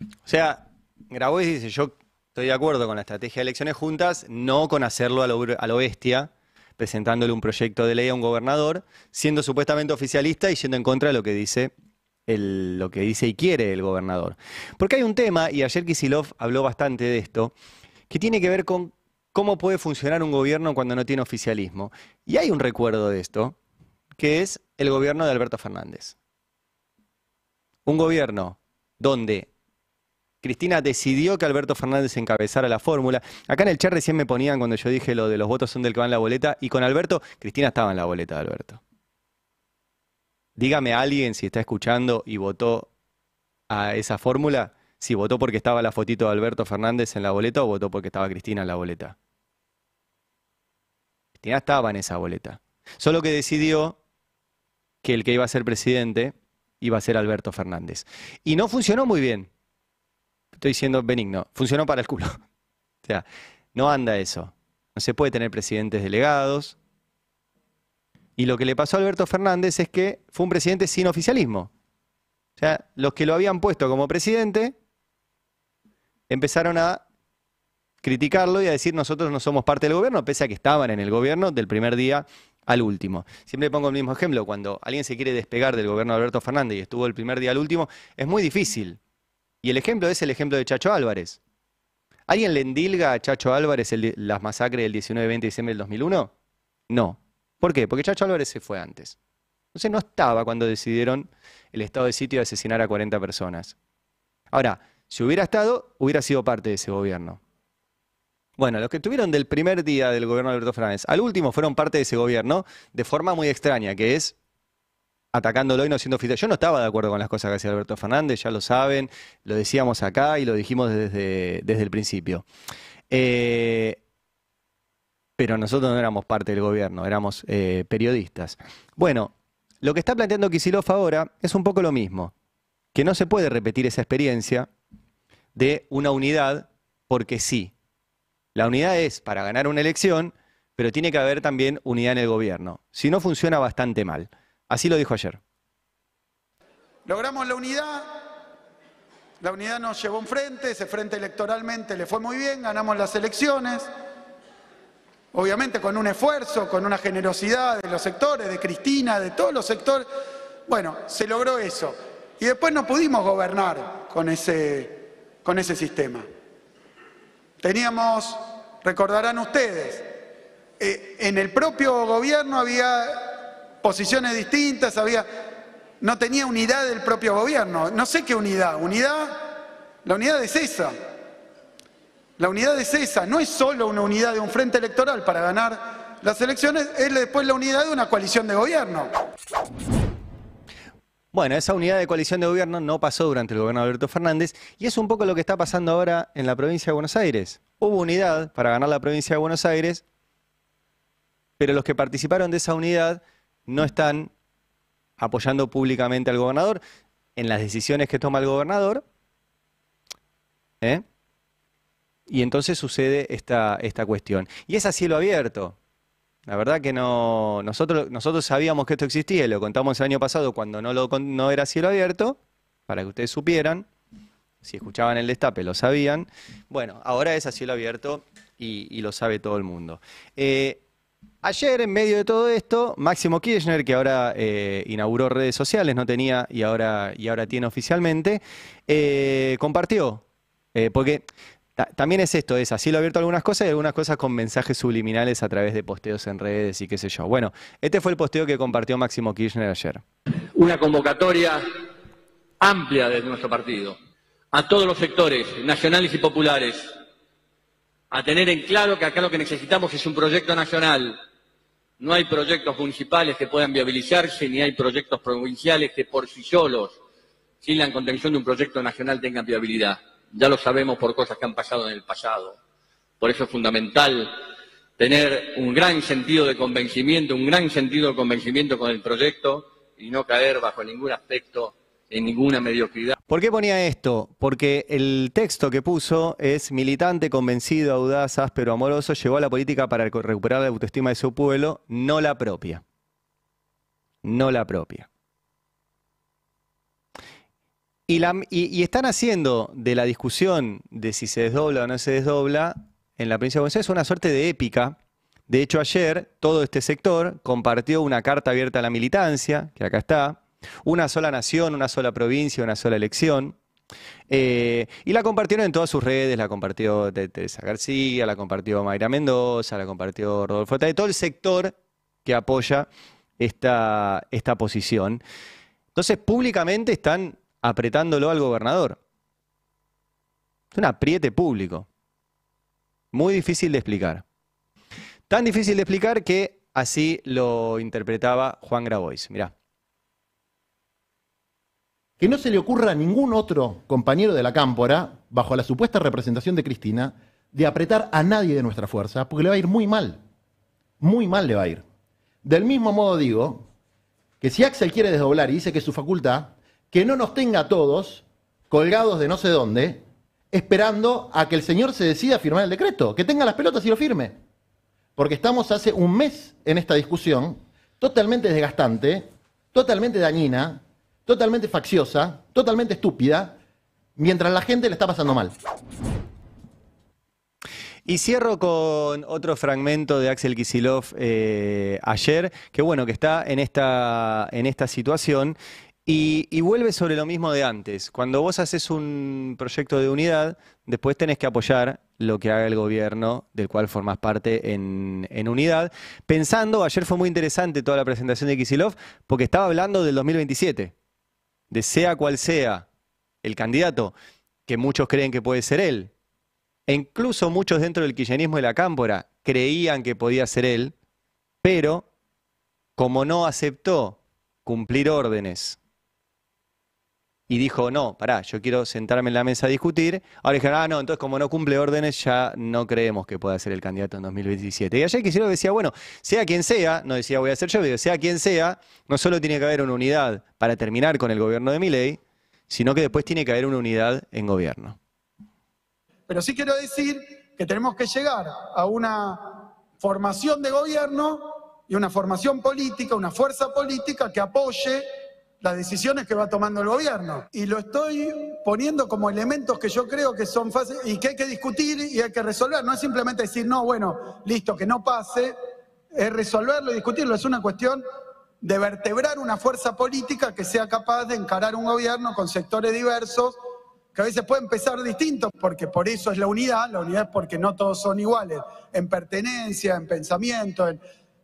O sea, Grabois dice, yo estoy de acuerdo con la estrategia de elecciones juntas, no con hacerlo a lo bestia, presentándole un proyecto de ley a un gobernador, siendo supuestamente oficialista y yendo en contra de lo que dice y quiere el gobernador. Porque hay un tema, y ayer Kicillof habló bastante de esto, que tiene que ver con cómo puede funcionar un gobierno cuando no tiene oficialismo. Y hay un recuerdo de esto, que es el gobierno de Alberto Fernández. Un gobierno donde Cristina decidió que Alberto Fernández encabezara la fórmula. Acá en el chat recién me ponían cuando yo dije lo de los votos son del que va en la boleta, y con Alberto, Cristina estaba en la boleta de Alberto. Dígame a alguien si está escuchando y votó a esa fórmula, si votó porque estaba la fotito de Alberto Fernández en la boleta o votó porque estaba Cristina en la boleta. Cristina estaba en esa boleta. Solo que decidió que el que iba a ser presidente iba a ser Alberto Fernández. Y no funcionó muy bien. Estoy siendo benigno. Funcionó para el culo. O sea, no anda eso. No se puede tener presidentes delegados. Y lo que le pasó a Alberto Fernández es que fue un presidente sin oficialismo. O sea, los que lo habían puesto como presidente empezaron a criticarlo y a decir nosotros no somos parte del gobierno, pese a que estaban en el gobierno del primer día al último. Siempre pongo el mismo ejemplo. Cuando alguien se quiere despegar del gobierno de Alberto Fernández y estuvo el primer día al último, es muy difícil. Y el ejemplo es el ejemplo de Chacho Álvarez. ¿Alguien le endilga a Chacho Álvarez las masacres del 19 y 20 de diciembre del 2001? No. ¿Por qué? Porque Chacho Álvarez se fue antes. Entonces no estaba cuando decidieron el estado de sitio de asesinar a 40 personas. Ahora, si hubiera estado, hubiera sido parte de ese gobierno. Bueno, los que estuvieron del primer día del gobierno de Alberto Fernández al último fueron parte de ese gobierno de forma muy extraña, que es atacándolo y no siendo oficial. Yo no estaba de acuerdo con las cosas que hacía Alberto Fernández, ya lo saben, lo decíamos acá y lo dijimos desde el principio. Pero nosotros no éramos parte del gobierno, éramos periodistas. Bueno, lo que está planteando Kicillof ahora es un poco lo mismo, que no se puede repetir esa experiencia de una unidad porque sí. La unidad es para ganar una elección, pero tiene que haber también unidad en el gobierno. Si no, funciona bastante mal. Así lo dijo ayer. Logramos la unidad nos llevó a un frente, ese frente electoralmente le fue muy bien, ganamos las elecciones, obviamente con un esfuerzo, con una generosidad de los sectores, de Cristina, de todos los sectores. Bueno, se logró eso. Y después no pudimos gobernar con ese sistema. Teníamos, recordarán ustedes, en el propio gobierno había posiciones distintas, no tenía unidad del propio gobierno. No sé qué unidad. La unidad es esa. La unidad es esa. No es solo una unidad de un frente electoral para ganar las elecciones, es después la unidad de una coalición de gobierno. Bueno, esa unidad de coalición de gobierno no pasó durante el gobierno de Alberto Fernández y es un poco lo que está pasando ahora en la provincia de Buenos Aires. Hubo unidad para ganar la provincia de Buenos Aires, pero los que participaron de esa unidad no están apoyando públicamente al gobernador en las decisiones que toma el gobernador. Y entonces sucede esta cuestión. Y es a cielo abierto. La verdad que no, nosotros sabíamos que esto existía y lo contamos el año pasado cuando no era cielo abierto, para que ustedes supieran, si escuchaban el destape lo sabían. Bueno, ahora es a cielo abierto y lo sabe todo el mundo. Ayer, en medio de todo esto, Máximo Kirchner, que ahora inauguró redes sociales, no tenía y ahora tiene oficialmente, compartió, porque también es esto, es así lo abierto algunas cosas y algunas cosas con mensajes subliminales a través de posteos en redes y qué sé yo. Bueno, este fue el posteo que compartió Máximo Kirchner ayer. Una convocatoria amplia de nuestro partido, a todos los sectores, nacionales y populares, a tener en claro que acá lo que necesitamos es un proyecto nacional. No hay proyectos municipales que puedan viabilizarse, ni hay proyectos provinciales que por sí solos, sin la contención de un proyecto nacional, tengan viabilidad. Ya lo sabemos por cosas que han pasado en el pasado. Por eso es fundamental tener un gran sentido de convencimiento, con el proyecto y no caer bajo ningún aspecto en ninguna mediocridad. ¿Por qué ponía esto? Porque el texto que puso es: militante, convencido, audaz, áspero, amoroso, llegó a la política para recuperar la autoestima de su pueblo, no la propia. No la propia. Y están haciendo de la discusión de si se desdobla o no se desdobla en la provincia de Buenos Aires una suerte de épica. De hecho, ayer todo este sector compartió una carta abierta a la militancia, que acá está, una sola nación, una sola provincia, una sola elección, y la compartieron en todas sus redes. La compartió Teresa García, la compartió Mayra Mendoza, la compartió Rodolfo Tade, todo el sector que apoya esta posición. Entonces, públicamente están apretándolo al gobernador. Es un apriete público. Muy difícil de explicar. Tan difícil de explicar que así lo interpretaba Juan Grabois. Mirá. Que no se le ocurra a ningún otro compañero de la cámpora, bajo la supuesta representación de Cristina, de apretar a nadie de nuestra fuerza, porque le va a ir muy mal. Muy mal le va a ir. Del mismo modo digo que si Axel quiere desdoblar y dice que es su facultad, que no nos tenga a todos colgados de no sé dónde, esperando a que el señor se decida a firmar el decreto, que tenga las pelotas y lo firme. Porque estamos hace un mes en esta discusión, totalmente desgastante, totalmente dañina, totalmente facciosa, totalmente estúpida, mientras la gente le está pasando mal. Y cierro con otro fragmento de Axel Kicillof ayer, que bueno, que está en esta situación. Y vuelve sobre lo mismo de antes. Cuando vos haces un proyecto de unidad, después tenés que apoyar lo que haga el gobierno del cual formás parte en unidad. Pensando, ayer fue muy interesante toda la presentación de Kicillof, porque estaba hablando del 2027, de sea cual sea el candidato, que muchos creen que puede ser él. E incluso muchos dentro del kirchnerismo de la cámpora creían que podía ser él, pero como no aceptó cumplir órdenes y dijo, no, pará, yo quiero sentarme en la mesa a discutir, ahora dijeron, no, entonces como no cumple órdenes ya no creemos que pueda ser el candidato en 2027. Y ayer Kicillof decía, bueno, sea quien sea, no decía voy a ser yo, pero sea quien sea, no solo tiene que haber una unidad para terminar con el gobierno de Milei, sino que después tiene que haber una unidad en gobierno. Pero sí quiero decir que tenemos que llegar a una formación de gobierno y una formación política, una fuerza política que apoye las decisiones que va tomando el gobierno. Y lo estoy poniendo como elementos que yo creo que son fáciles y que hay que discutir y hay que resolver. No es simplemente decir, no, bueno, listo, que no pase. Es resolverlo y discutirlo. Es una cuestión de vertebrar una fuerza política que sea capaz de encarar un gobierno con sectores diversos, que a veces pueden pensar distintos, porque por eso es la unidad es porque no todos son iguales, en pertenencia, en pensamiento,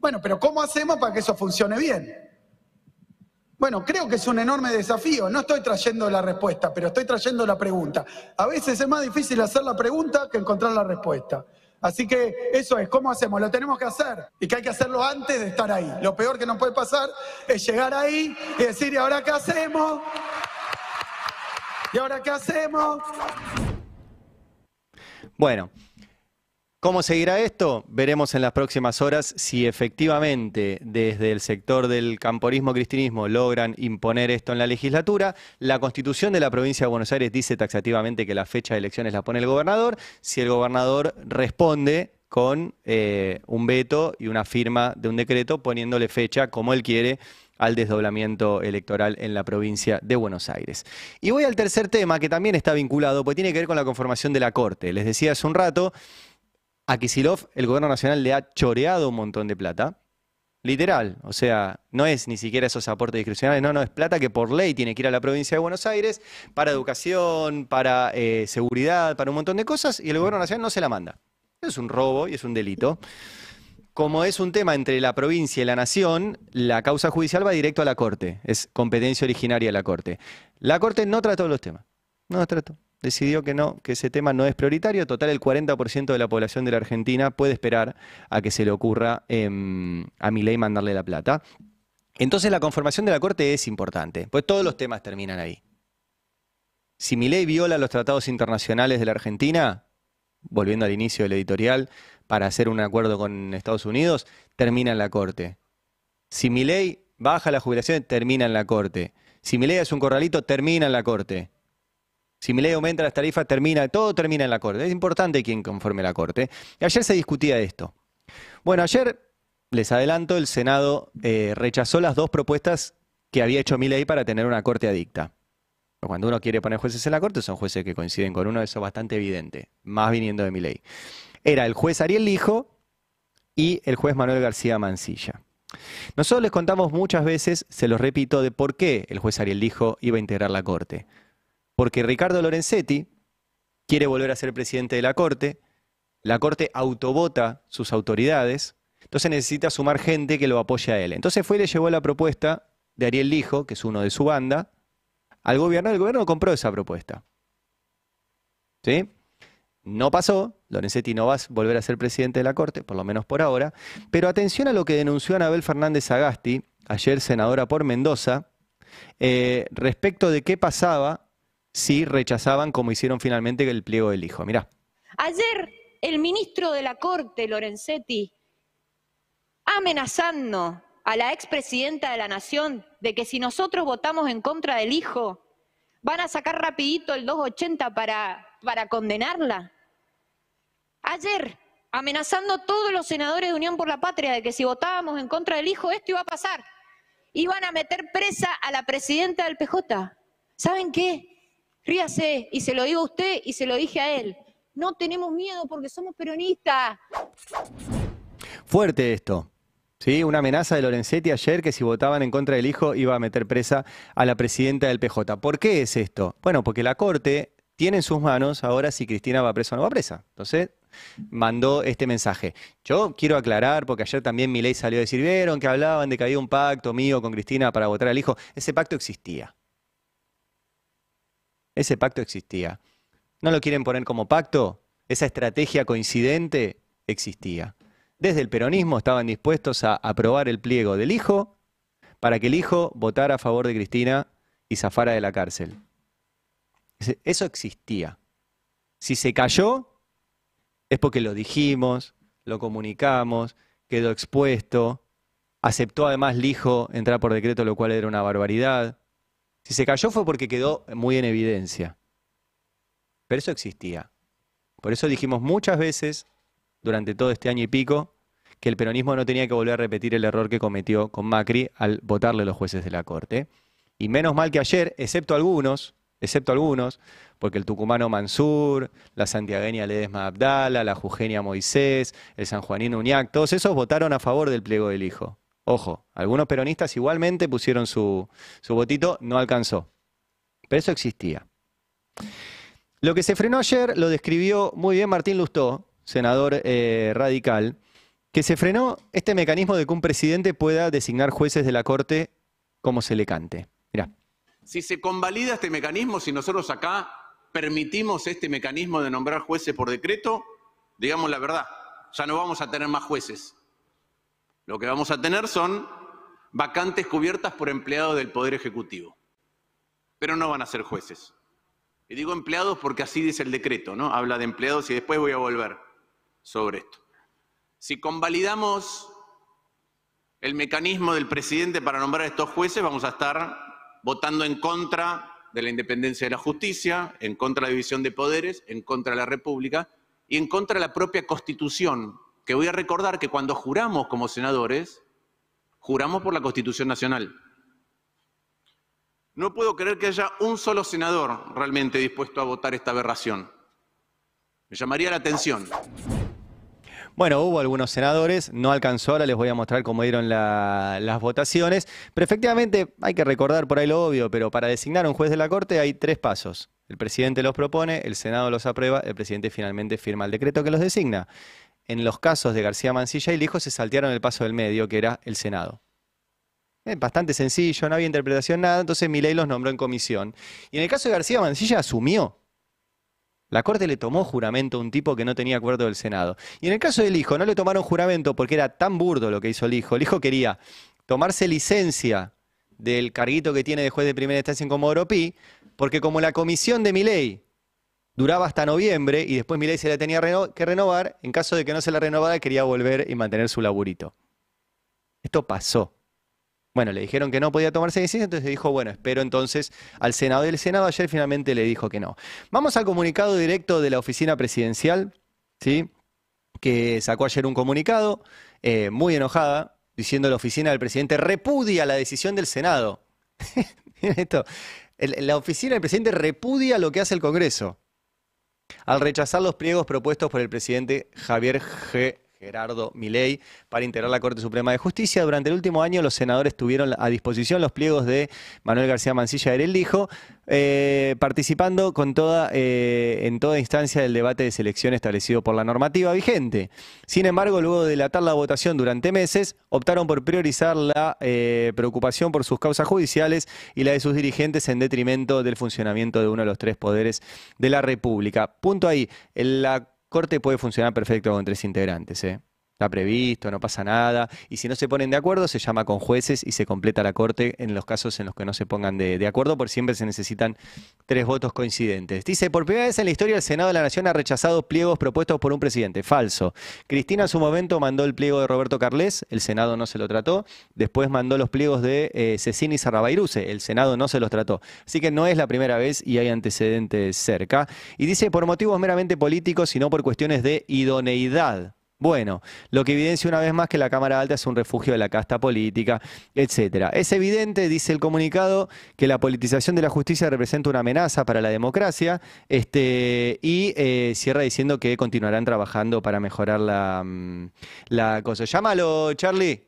Bueno, pero ¿cómo hacemos para que eso funcione bien? Bueno, creo que es un enorme desafío. No estoy trayendo la respuesta, pero estoy trayendo la pregunta. A veces es más difícil hacer la pregunta que encontrar la respuesta. Así que eso es, ¿cómo hacemos? Lo tenemos que hacer y que hay que hacerlo antes de estar ahí. Lo peor que nos puede pasar es llegar ahí y decir, ¿y ahora qué hacemos? ¿Y ahora qué hacemos? Bueno, ¿cómo seguirá esto? Veremos en las próximas horas si efectivamente desde el sector del camporismo-cristinismo logran imponer esto en la legislatura. La Constitución de la provincia de Buenos Aires dice taxativamente que la fecha de elecciones la pone el gobernador. Si el gobernador responde con un veto y una firma de un decreto poniéndole fecha como él quiere al desdoblamiento electoral en la provincia de Buenos Aires. Y voy al tercer tema que también está vinculado, porque tiene que ver con la conformación de la Corte. Les decía hace un rato, a Kicillof el gobierno nacional le ha choreado un montón de plata, literal, o sea, no es ni siquiera esos aportes discrecionales, no, es plata que por ley tiene que ir a la provincia de Buenos Aires para educación, para seguridad, para un montón de cosas, y el gobierno nacional no se la manda. Es un robo y es un delito. Como es un tema entre la provincia y la nación, la causa judicial va directo a la Corte, es competencia originaria de la Corte. La Corte no trató los temas, no los trató. Decidió que no, que ese tema no es prioritario. Total, el 40% de la población de la Argentina puede esperar a que se le ocurra a Milei mandarle la plata. Entonces la conformación de la Corte es importante, pues todos los temas terminan ahí. Si Milei viola los tratados internacionales de la Argentina, volviendo al inicio del editorial, para hacer un acuerdo con Estados Unidos, termina en la Corte. Si Milei baja la jubilación, termina en la Corte. Si Milei hace un corralito, termina en la Corte. Si Milei aumenta las tarifas, todo termina en la Corte. Es importante quién conforme la Corte. Y ayer se discutía esto. Bueno, ayer, les adelanto, el Senado rechazó las dos propuestas que había hecho Milei para tener una Corte adicta. Cuando uno quiere poner jueces en la Corte, son jueces que coinciden con uno, eso es bastante evidente, más viniendo de Milei. Era el juez Ariel Lijo y el juez Manuel García Mansilla. Nosotros les contamos muchas veces, se los repito, de por qué el juez Ariel Lijo iba a integrar la Corte. Porque Ricardo Lorenzetti quiere volver a ser presidente de la Corte autovota sus autoridades, entonces necesita sumar gente que lo apoye a él. Entonces fue y le llevó la propuesta de Ariel Lijo, que es uno de su banda, al gobierno. El gobierno compró esa propuesta. ¿Sí? No pasó, Lorenzetti no va a volver a ser presidente de la Corte, por lo menos por ahora, pero atención a lo que denunció Anabel Fernández Sagasti, ayer senadora por Mendoza, respecto de qué pasaba si rechazaban, como hicieron finalmente, el pliego del Lijo. Mirá. Ayer el ministro de la Corte, Lorenzetti, amenazando a la expresidenta de la Nación de que si nosotros votamos en contra del Lijo, van a sacar rapidito el 280 para condenarla. Ayer, amenazando a todos los senadores de Unión por la Patria de que si votábamos en contra del Lijo, esto iba a pasar. Iban a meter presa a la presidenta del PJ. ¿Saben qué? Ríase, y se lo digo a usted y se lo dije a él. No tenemos miedo porque somos peronistas. Fuerte esto. ¿Sí? Una amenaza de Lorenzetti ayer que si votaban en contra del Lijo iba a meter presa a la presidenta del PJ. ¿Por qué es esto? Bueno, porque la Corte tiene en sus manos ahora si Cristina va presa o no va presa. Entonces mandó este mensaje. Yo quiero aclarar, porque ayer también Milei salió a decir, vieron que hablaban de que había un pacto mío con Cristina para votar al Lijo. Ese pacto existía. Ese pacto existía. ¿No lo quieren poner como pacto? Esa estrategia coincidente existía. Desde el peronismo estaban dispuestos a aprobar el pliego del Lijo para que el Lijo votara a favor de Cristina y zafara de la cárcel. Eso existía. Si se cayó, es porque lo dijimos, lo comunicamos, quedó expuesto, aceptó además Lijo entrar por decreto, lo cual era una barbaridad. Si se cayó fue porque quedó muy en evidencia. Pero eso existía. Por eso dijimos muchas veces, durante todo este año y pico, que el peronismo no tenía que volver a repetir el error que cometió con Macri al votarle a los jueces de la Corte. Y menos mal que ayer, excepto algunos, porque el tucumano Mansur, la santiagueña Ledesma Abdala, la jujeña Moisés, el sanjuanino Uñac, todos esos votaron a favor del pliego del Lijo. Ojo, algunos peronistas igualmente pusieron su votito, no alcanzó. Pero eso existía. Lo que se frenó ayer lo describió muy bien Martín Lustó, senador radical, que se frenó este mecanismo de que un presidente pueda designar jueces de la Corte como se le cante. Mirá. Si se convalida este mecanismo, si nosotros acá permitimos este mecanismo de nombrar jueces por decreto, digamos la verdad, ya no vamos a tener más jueces. Lo que vamos a tener son vacantes cubiertas por empleados del Poder Ejecutivo, pero no van a ser jueces. Y digo empleados porque así dice el decreto, ¿no? Habla de empleados y después voy a volver sobre esto. Si convalidamos el mecanismo del presidente para nombrar a estos jueces, vamos a estar votando en contra de la independencia de la justicia, en contra de la división de poderes, en contra de la República y en contra de la propia Constitución, que voy a recordar que cuando juramos como senadores, juramos por la Constitución Nacional. No puedo creer que haya un solo senador realmente dispuesto a votar esta aberración. Me llamaría la atención. Bueno, hubo algunos senadores, no alcanzó, ahora les voy a mostrar cómo dieron las votaciones, pero efectivamente hay que recordar por ahí lo obvio, pero para designar a un juez de la Corte hay 3 pasos. El presidente los propone, el Senado los aprueba, el presidente finalmente firma el decreto que los designa. En los casos de García Mansilla y Lijo se saltearon el paso del medio, que era el Senado. Bastante sencillo, no había interpretación, nada, entonces Milei los nombró en comisión. Y en el caso de García Mansilla asumió. La Corte le tomó juramento a un tipo que no tenía acuerdo del Senado. Y en el caso del Lijo no le tomaron juramento porque era tan burdo lo que hizo el Lijo. El Lijo quería tomarse licencia del carguito que tiene de juez de primera instancia en Comodoro Pi, porque como la comisión de Milei duraba hasta noviembre y después Milei se la tenía que renovar. En caso de que no se la renovara, quería volver y mantener su laburito. Esto pasó. Bueno, le dijeron que no podía tomarse decisión, entonces dijo, bueno, espero entonces al Senado. Y el Senado ayer finalmente le dijo que no. Vamos al comunicado directo de la oficina presidencial, ¿sí? Que sacó ayer un comunicado muy enojada, diciendo la oficina del presidente repudia la decisión del Senado. Miren esto. La oficina del presidente repudia lo que hace el Congreso al rechazar los pliegos propuestos por el presidente Gerardo Milei para integrar la Corte Suprema de Justicia. Durante el último año los senadores tuvieron a disposición los pliegos de Manuel García Mansilla y el hijo, participando en toda instancia del debate de selección establecido por la normativa vigente. Sin embargo, luego de dilatar la votación durante meses, optaron por priorizar la preocupación por sus causas judiciales y la de sus dirigentes en detrimento del funcionamiento de uno de los 3 poderes de la República. Punto ahí. La Corte puede funcionar perfecto con 3 integrantes, ¿eh? Está previsto, no pasa nada. Y si no se ponen de acuerdo, se llama con jueces y se completa la Corte en los casos en los que no se pongan de acuerdo, porque siempre se necesitan 3 votos coincidentes. Dice, por primera vez en la historia el Senado de la Nación ha rechazado pliegos propuestos por un presidente. Falso. Cristina en su momento mandó el pliego de Roberto Carles, el Senado no se lo trató. Después mandó los pliegos de Cecín y Sarrabayruce, el Senado no se los trató. Así que no es la primera vez y hay antecedentes cerca. Y dice, por motivos meramente políticos y no por cuestiones de idoneidad. Bueno, lo que evidencia una vez más que la Cámara Alta es un refugio de la casta política, etcétera. Es evidente, dice el comunicado, que la politización de la justicia representa una amenaza para la democracia y cierra diciendo que continuarán trabajando para mejorar la cosa. Llámalo, Charlie.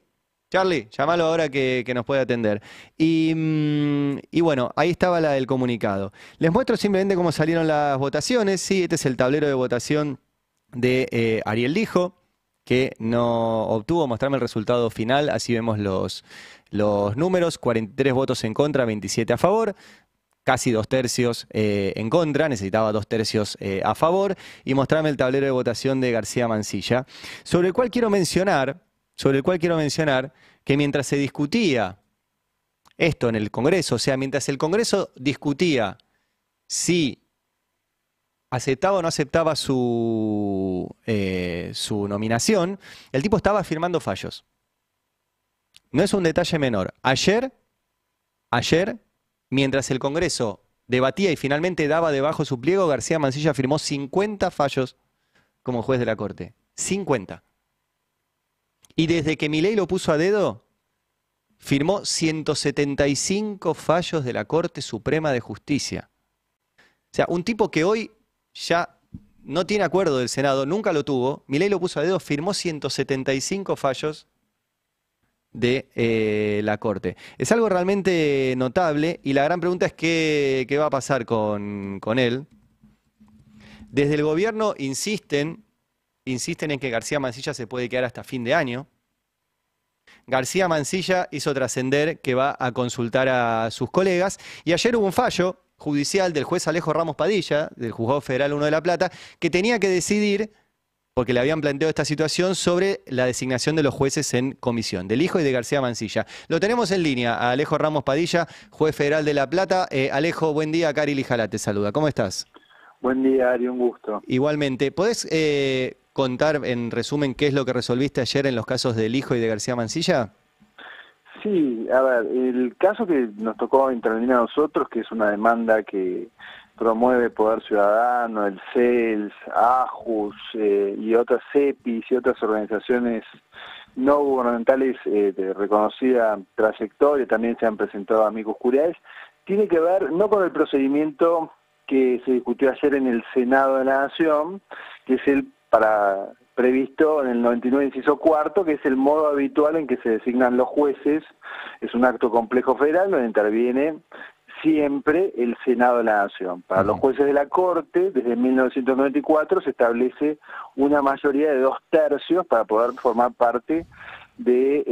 Charlie, llámalo ahora que nos puede atender. Y bueno, ahí estaba la del comunicado. Les muestro simplemente cómo salieron las votaciones. Sí, este es el tablero de votación de Ariel Lijo, que no obtuvo. Mostrarme el resultado final, así vemos los números, 43 votos en contra, 27 a favor, casi 2/3 en contra, necesitaba 2/3 a favor, y mostrarme el tablero de votación de García Mansilla, sobre el cual quiero mencionar que mientras se discutía esto en el Congreso, o sea, mientras el Congreso discutía si aceptaba o no aceptaba su nominación, el tipo estaba firmando fallos. No es un detalle menor. Ayer, mientras el Congreso debatía y finalmente daba debajo su pliego, García Mansilla firmó 50 fallos como juez de la Corte. 50. Y desde que Milei lo puso a dedo, firmó 175 fallos de la Corte Suprema de Justicia. O sea, un tipo que hoy ya no tiene acuerdo del Senado, nunca lo tuvo, Milei lo puso a dedo, firmó 175 fallos de la Corte. Es algo realmente notable y la gran pregunta es qué va a pasar con él. Desde el gobierno insisten en que García Mansilla se puede quedar hasta fin de año. García Mansilla hizo trascender que va a consultar a sus colegas y ayer hubo un fallo judicial del juez Alejo Ramos Padilla, del Juzgado Federal 1 de La Plata, que tenía que decidir, porque le habían planteado esta situación, sobre la designación de los jueces en comisión, del hijo y de García Mansilla. Lo tenemos en línea, a Alejo Ramos Padilla, juez federal de La Plata. Alejo, buen día, Cari Lijala te saluda. ¿Cómo estás? Buen día, Ari, un gusto. Igualmente. ¿Podés contar en resumen qué es lo que resolviste ayer en los casos del hijo y de García Mansilla? Sí, a ver, el caso que nos tocó intervenir a nosotros, que es una demanda que promueve Poder Ciudadano, el CELS, AJUS y otras CEPIS y otras organizaciones no gubernamentales de reconocida trayectoria, también se han presentado amicus curiae, tiene que ver no con el procedimiento que se discutió ayer en el Senado de la Nación, que es el previsto en el 99 inciso cuarto, que es el modo habitual en que se designan los jueces. Es un acto complejo federal donde interviene siempre el Senado de la Nación. Para los jueces de la Corte, desde 1994 se establece una mayoría de 2/3 para poder formar parte de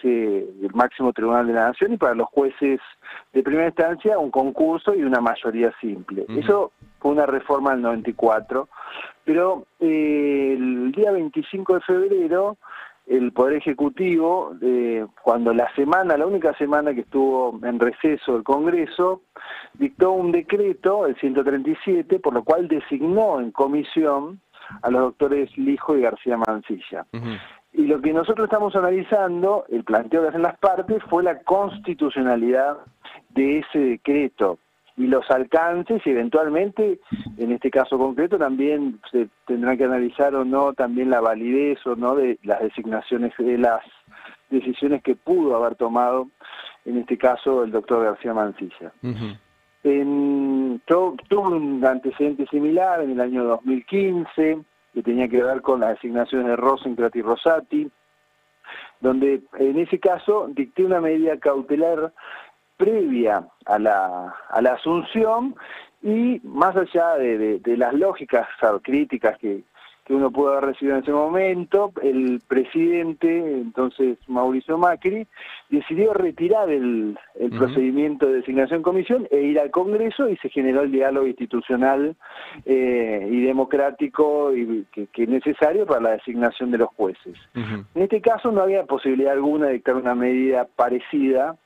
del máximo tribunal de la Nación, y para los jueces de primera instancia un concurso y una mayoría simple. Eso fue una reforma del 94, pero el día 25 de febrero el Poder Ejecutivo, cuando la única semana que estuvo en receso el Congreso, dictó un decreto, el 137, por lo cual designó en comisión a los doctores Lijo y García Mansilla. Y lo que nosotros estamos analizando, el planteo que hacen las partes, fue la constitucionalidad de ese decreto y los alcances, y eventualmente, en este caso concreto, también se tendrá que analizar o no también la validez o no de las designaciones, de las decisiones que pudo haber tomado, en este caso, el doctor García Mansilla. Tuvo un antecedente similar en el año 2015, que tenía que ver con las designaciones de Rosenkrantz y Rosati, donde en ese caso dicté una medida cautelar previa a la asunción, y más allá de las lógicas críticas que uno pudo haber recibido en ese momento, el presidente, entonces Mauricio Macri, decidió retirar el procedimiento de designación en comisión e ir al Congreso, y se generó el diálogo institucional y democrático que es necesario para la designación de los jueces. En este caso no había posibilidad alguna de dictar una medida parecida,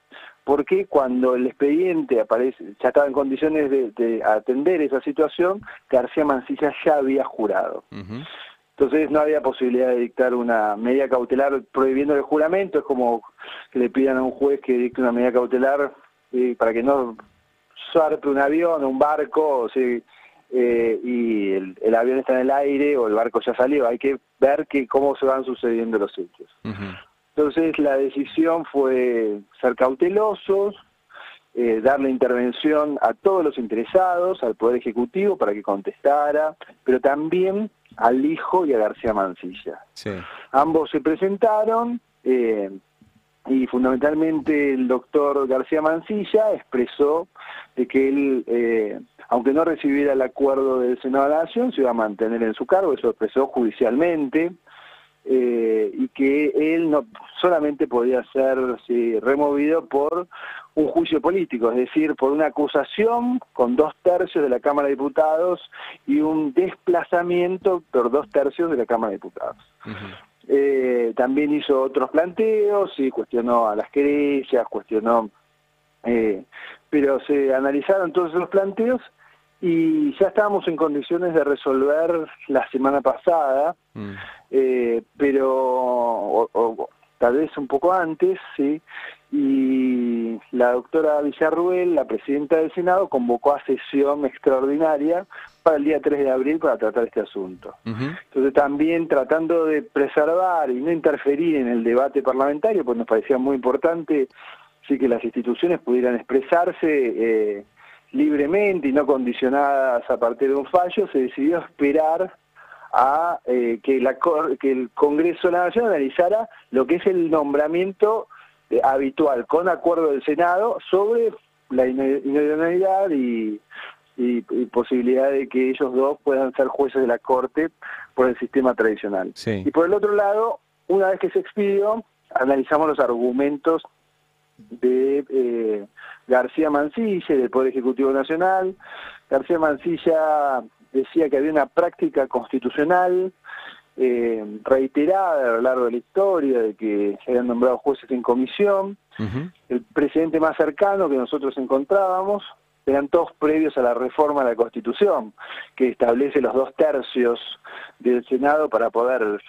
porque cuando el expediente ya estaba en condiciones de atender esa situación, García Mansilla ya había jurado. Entonces no había posibilidad de dictar una medida cautelar prohibiendo el juramento. Es como que le pidan a un juez que dicte una medida cautelar para que no zarpe un avión o un barco, y el avión está en el aire o el barco ya salió. Hay que ver cómo se van sucediendo los hechos. Entonces la decisión fue ser cautelosos, darle intervención a todos los interesados, al Poder Ejecutivo para que contestara, pero también al Lijo y a García Mansilla. Ambos se presentaron y fundamentalmente el doctor García Mansilla expresó de que él, aunque no recibiera el acuerdo del Senado de la Nación, se iba a mantener en su cargo. Eso expresó judicialmente. Y que él no solamente podía ser removido por un juicio político, es decir, por una acusación con 2/3 de la Cámara de Diputados y un desplazamiento por 2/3 de la Cámara de Diputados. También hizo otros planteos y cuestionó a las querellas, pero se analizaron todos esos planteos y ya estábamos en condiciones de resolver la semana pasada, pero tal vez un poco antes, y la doctora Villarruel, la presidenta del Senado, convocó a sesión extraordinaria para el día 3 de abril para tratar este asunto. Entonces también tratando de preservar y no interferir en el debate parlamentario, pues nos parecía muy importante que las instituciones pudieran expresarse libremente y no condicionadas a partir de un fallo, se decidió esperar a que el Congreso de la Nación analizara lo que es el nombramiento habitual, con acuerdo del Senado, sobre la idoneidad y posibilidad de que ellos dos puedan ser jueces de la Corte por el sistema tradicional. Y por el otro lado, una vez que se expidió, analizamos los argumentos de García Mansilla y del Poder Ejecutivo Nacional. García Mansilla decía que había una práctica constitucional reiterada a lo largo de la historia, de que se habían nombrado jueces en comisión. El presidente más cercano que nosotros encontrábamos eran todos previos a la reforma de la Constitución, que establece los 2/3 del Senado para poder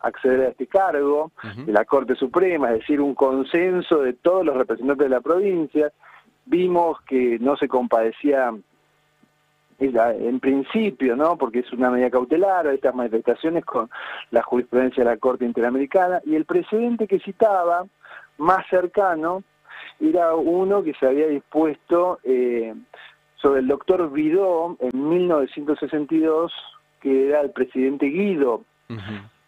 acceder a este cargo, de la Corte Suprema, es decir, un consenso de todos los representantes de la provincia. Vimos que no se compadecía en principio, ¿no?, porque es una medida cautelar a estas manifestaciones con la jurisprudencia de la Corte Interamericana, y el precedente que citaba, más cercano, era uno que se había dispuesto sobre el doctor Vidó en 1962, que era el presidente Guido,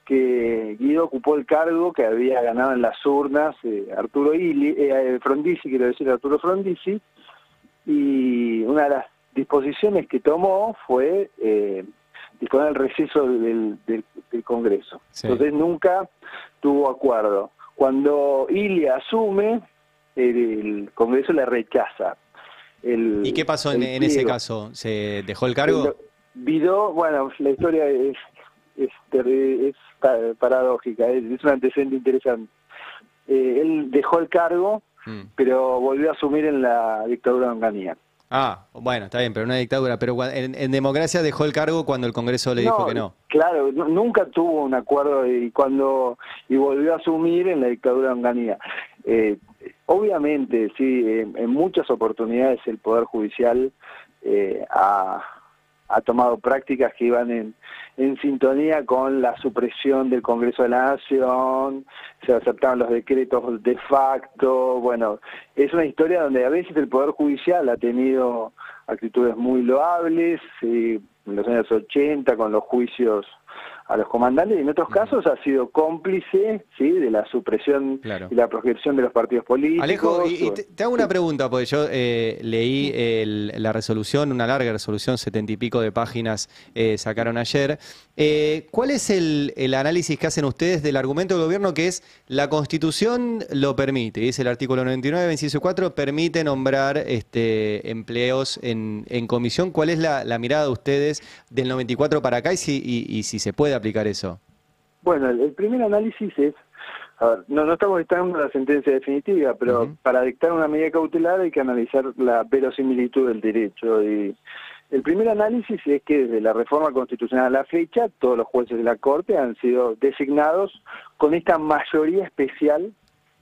que Guido ocupó el cargo que había ganado en las urnas Arturo Frondizi, y una de las disposiciones que tomó fue disponer el receso del Congreso. Entonces nunca tuvo acuerdo. Cuando Ilia asume, el Congreso le rechaza. ¿Y qué pasó en ese caso? ¿Se dejó el cargo? Vidó, bueno, la historia es paradójica, es un antecedente interesante. Él dejó el cargo, pero volvió a asumir en la dictadura de Onganía. Ah, bueno, está bien, pero una dictadura. Pero en democracia dejó el cargo cuando el Congreso le dijo que no. Claro, nunca tuvo un acuerdo y volvió a asumir en la dictadura de Onganía. Obviamente, sí, en muchas oportunidades el Poder Judicial ha tomado prácticas que iban en sintonía con la supresión del Congreso de la Nación, se aceptaban los decretos de facto. Bueno, es una historia donde a veces el Poder Judicial ha tenido actitudes muy loables, en los años 80 con los juicios a los comandantes, y en otros casos ha sido cómplice, ¿sí?, de la supresión y la proscripción de los partidos políticos. Alejo, y te hago una pregunta, porque yo leí la resolución, una larga resolución, 70 y pico de páginas sacaron ayer. ¿Cuál es el análisis que hacen ustedes del argumento del gobierno que es la Constitución lo permite? Dice el artículo 99, inciso 4, permite nombrar empleos en comisión. ¿Cuál es la mirada de ustedes del 94 para acá y si se puede aplicar eso? Bueno, el primer análisis es, a ver, no estamos dictando la sentencia definitiva, pero para dictar una medida cautelar hay que analizar la verosimilitud del derecho. Y el primer análisis es que desde la reforma constitucional a la fecha, todos los jueces de la Corte han sido designados con esta mayoría especial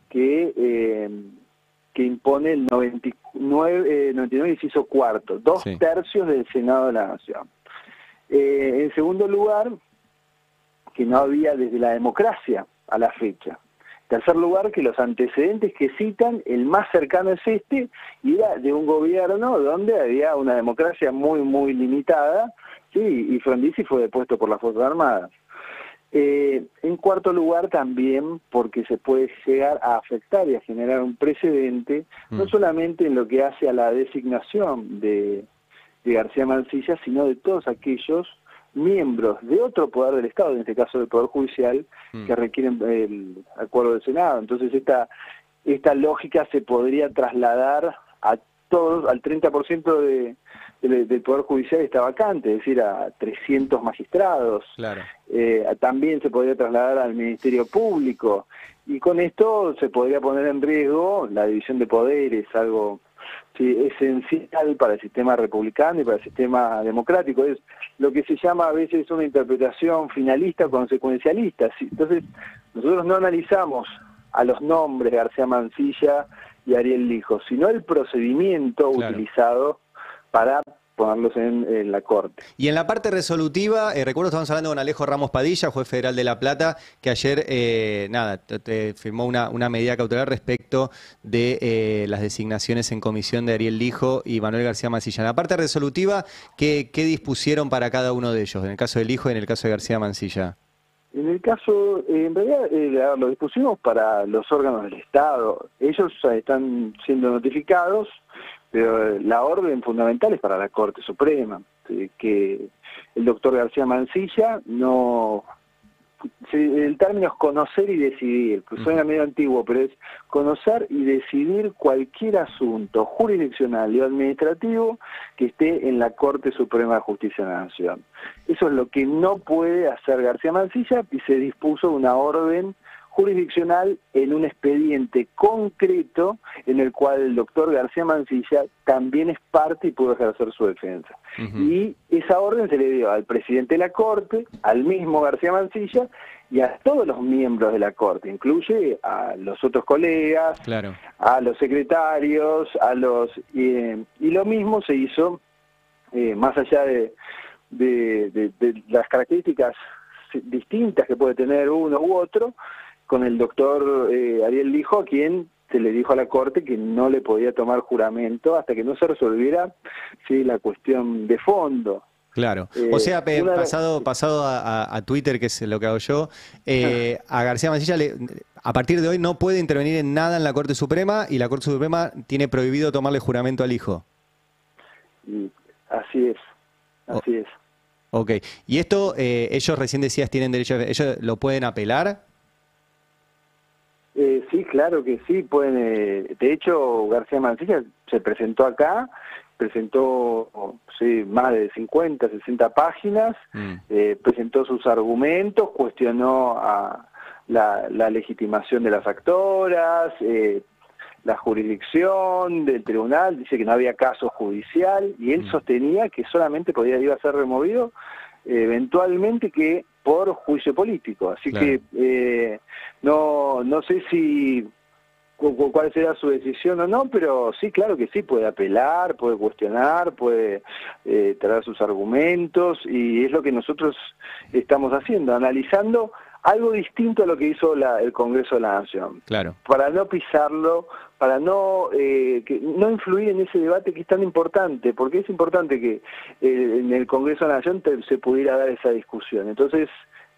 que impone el 99 inciso cuarto, 2/3 del Senado de la Nación. En segundo lugar, que no había desde la democracia a la fecha. En tercer lugar, que los antecedentes que citan, el más cercano es y era de un gobierno donde había una democracia muy, muy limitada, ¿sí? Y Frondizi fue depuesto por las Fuerzas Armadas. En cuarto lugar, también porque se puede llegar a afectar y a generar un precedente, no solamente en lo que hace a la designación de García Mansilla, sino de todos aquellos miembros de otro poder del Estado, en este caso del Poder Judicial, que requieren el acuerdo del Senado. Entonces esta lógica se podría trasladar a todos, al 30% del Poder Judicial está vacante, es decir, a 300 magistrados. Claro. También se podría trasladar al Ministerio Público, y con esto se podría poner en riesgo la división de poderes, algo esencial para el sistema republicano y para el sistema democrático. Es lo que se llama a veces una interpretación finalista o consecuencialista. Entonces, nosotros no analizamos a los nombres de García Mansilla y Ariel Lijo, sino el procedimiento utilizado para ponerlos en la Corte. Y en la parte resolutiva, recuerdo estamos hablando con Alejo Ramos Padilla, juez federal de La Plata, que ayer firmó una medida cautelar respecto de las designaciones en comisión de Ariel Lijo y Manuel García Mansilla. En la parte resolutiva, ¿qué dispusieron para cada uno de ellos? En el caso de Lijo y en el caso de García Mansilla. En el caso, en realidad lo dispusimos para los órganos del Estado. Ellos están siendo notificados, pero la orden fundamental es para la Corte Suprema, que el doctor García Mansilla el término es conocer y decidir, pues suena medio antiguo, pero es conocer y decidir cualquier asunto jurisdiccional y administrativo que esté en la Corte Suprema de Justicia de la Nación. Eso es lo que no puede hacer García Mansilla, y se dispuso una orden jurisdiccional en un expediente concreto en el cual el doctor García Mansilla también es parte y pudo ejercer su defensa. Y esa orden se le dio al presidente de la Corte, al mismo García Mansilla y a todos los miembros de la Corte, incluye a los otros colegas, a los secretarios, y lo mismo se hizo, más allá de las características distintas que puede tener uno u otro, con el doctor Ariel Lijo, a quien se le dijo a la Corte que no le podía tomar juramento hasta que no se resolviera la cuestión de fondo. Claro. O sea, pasado a Twitter, que es lo que hago yo, a García Mansilla, a partir de hoy no puede intervenir en nada en la Corte Suprema, y la Corte Suprema tiene prohibido tomarle juramento al hijo. Así es, así es. Ok. ¿Y esto, ellos recién decías, tienen derecho, ellos lo pueden apelar? Sí, claro que sí, pueden. De hecho, García Mansilla se presentó acá presentó más de 50, 60 páginas, presentó sus argumentos, cuestionó a la legitimación de las actoras, la jurisdicción del tribunal, dice que no había caso judicial, y él sostenía que solamente iba a ser removido eventualmente que por juicio político. Así que no sé si cuál será su decisión o no, pero sí, claro que sí, puede apelar, puede cuestionar, puede traer sus argumentos, y es lo que nosotros estamos haciendo, analizando algo distinto a lo que hizo el Congreso de la Nación. Claro. Para no pisarlo, para no influir en ese debate que es tan importante, porque es importante que en el Congreso de la Nación se pudiera dar esa discusión. Entonces,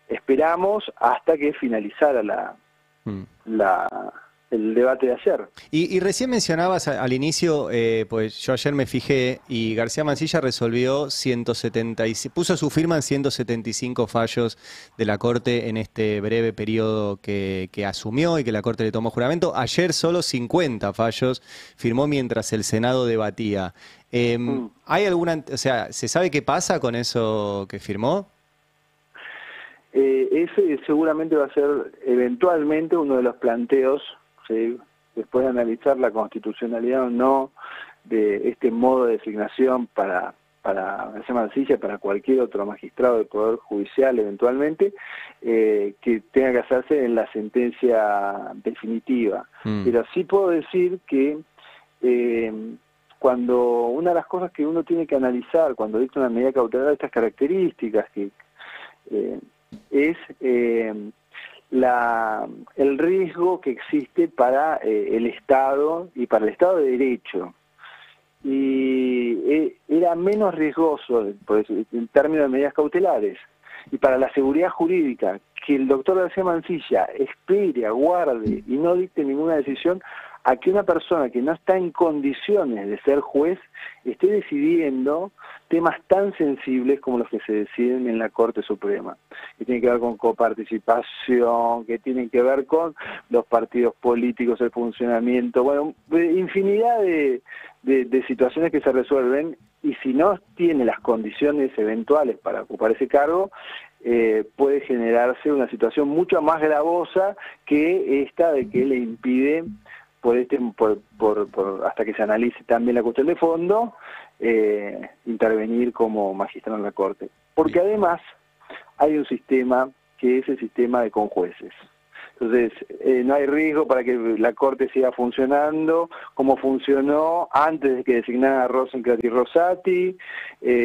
esperamos hasta que finalizara el debate de ayer. Y recién mencionabas al inicio, pues yo ayer me fijé, y García Mansilla resolvió puso su firma en 175 fallos de la Corte en este breve periodo que asumió y que la Corte le tomó juramento. Ayer solo 50 fallos firmó mientras el Senado debatía. ¿Hay alguna, se sabe qué pasa con eso que firmó? Ese seguramente va a ser eventualmente uno de los planteos, ¿sí?, después de analizar la constitucionalidad o no de este modo de designación para García Mansilla, para cualquier otro magistrado del Poder Judicial eventualmente, que tenga que hacerse en la sentencia definitiva. Pero sí puedo decir que cuando una de las cosas que uno tiene que analizar cuando dicta una medida cautelar de estas características, que es el riesgo que existe para el Estado y para el Estado de Derecho. Y era menos riesgoso, en términos de medidas cautelares, y para la seguridad jurídica, que el doctor García Mansilla espere, aguarde y no dicte ninguna decisión, a que una persona que no está en condiciones de ser juez esté decidiendo temas tan sensibles como los que se deciden en la Corte Suprema, que tienen que ver con coparticipación, que tienen que ver con los partidos políticos, el funcionamiento, bueno, infinidad de situaciones que se resuelven, y si no tiene las condiciones eventuales para ocupar ese cargo, puede generarse una situación mucho más gravosa que esta de que le impide hasta que se analice también la cuestión de fondo, intervenir como magistrado en la Corte. Porque además hay un sistema que es el sistema de conjueces. Entonces, no hay riesgo para que la Corte siga funcionando como funcionó antes de que designaran a Rosencrantz y Rosati,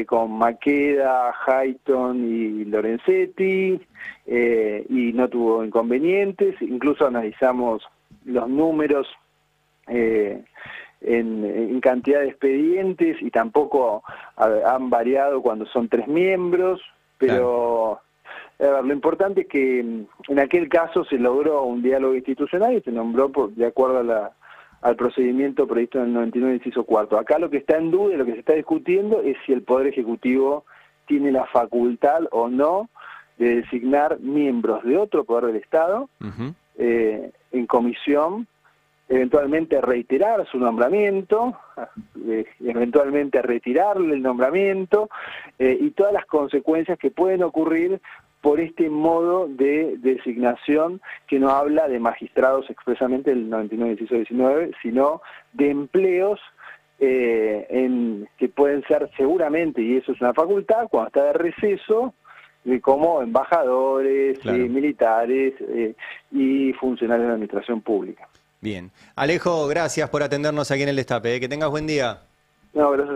con Maqueda, Hayton y Lorenzetti, y no tuvo inconvenientes. Incluso analizamos los números en cantidad de expedientes, y tampoco han variado cuando son 3 miembros, pero lo importante es que en aquel caso se logró un diálogo institucional y se nombró de acuerdo al procedimiento previsto en el 99, inciso 4. Acá lo que está en duda y lo que se está discutiendo es si el Poder Ejecutivo tiene la facultad o no de designar miembros de otro poder del Estado en comisión, eventualmente reiterar su nombramiento, eventualmente retirarle el nombramiento, y todas las consecuencias que pueden ocurrir por este modo de designación, que no habla de magistrados expresamente del 99, inciso 19, sino de empleos que pueden ser seguramente, y eso es una facultad, cuando está de receso, como embajadores, militares y funcionarios de la administración pública. Bien. Alejo, gracias por atendernos aquí en El Destape. Que tengas buen día. No, gracias.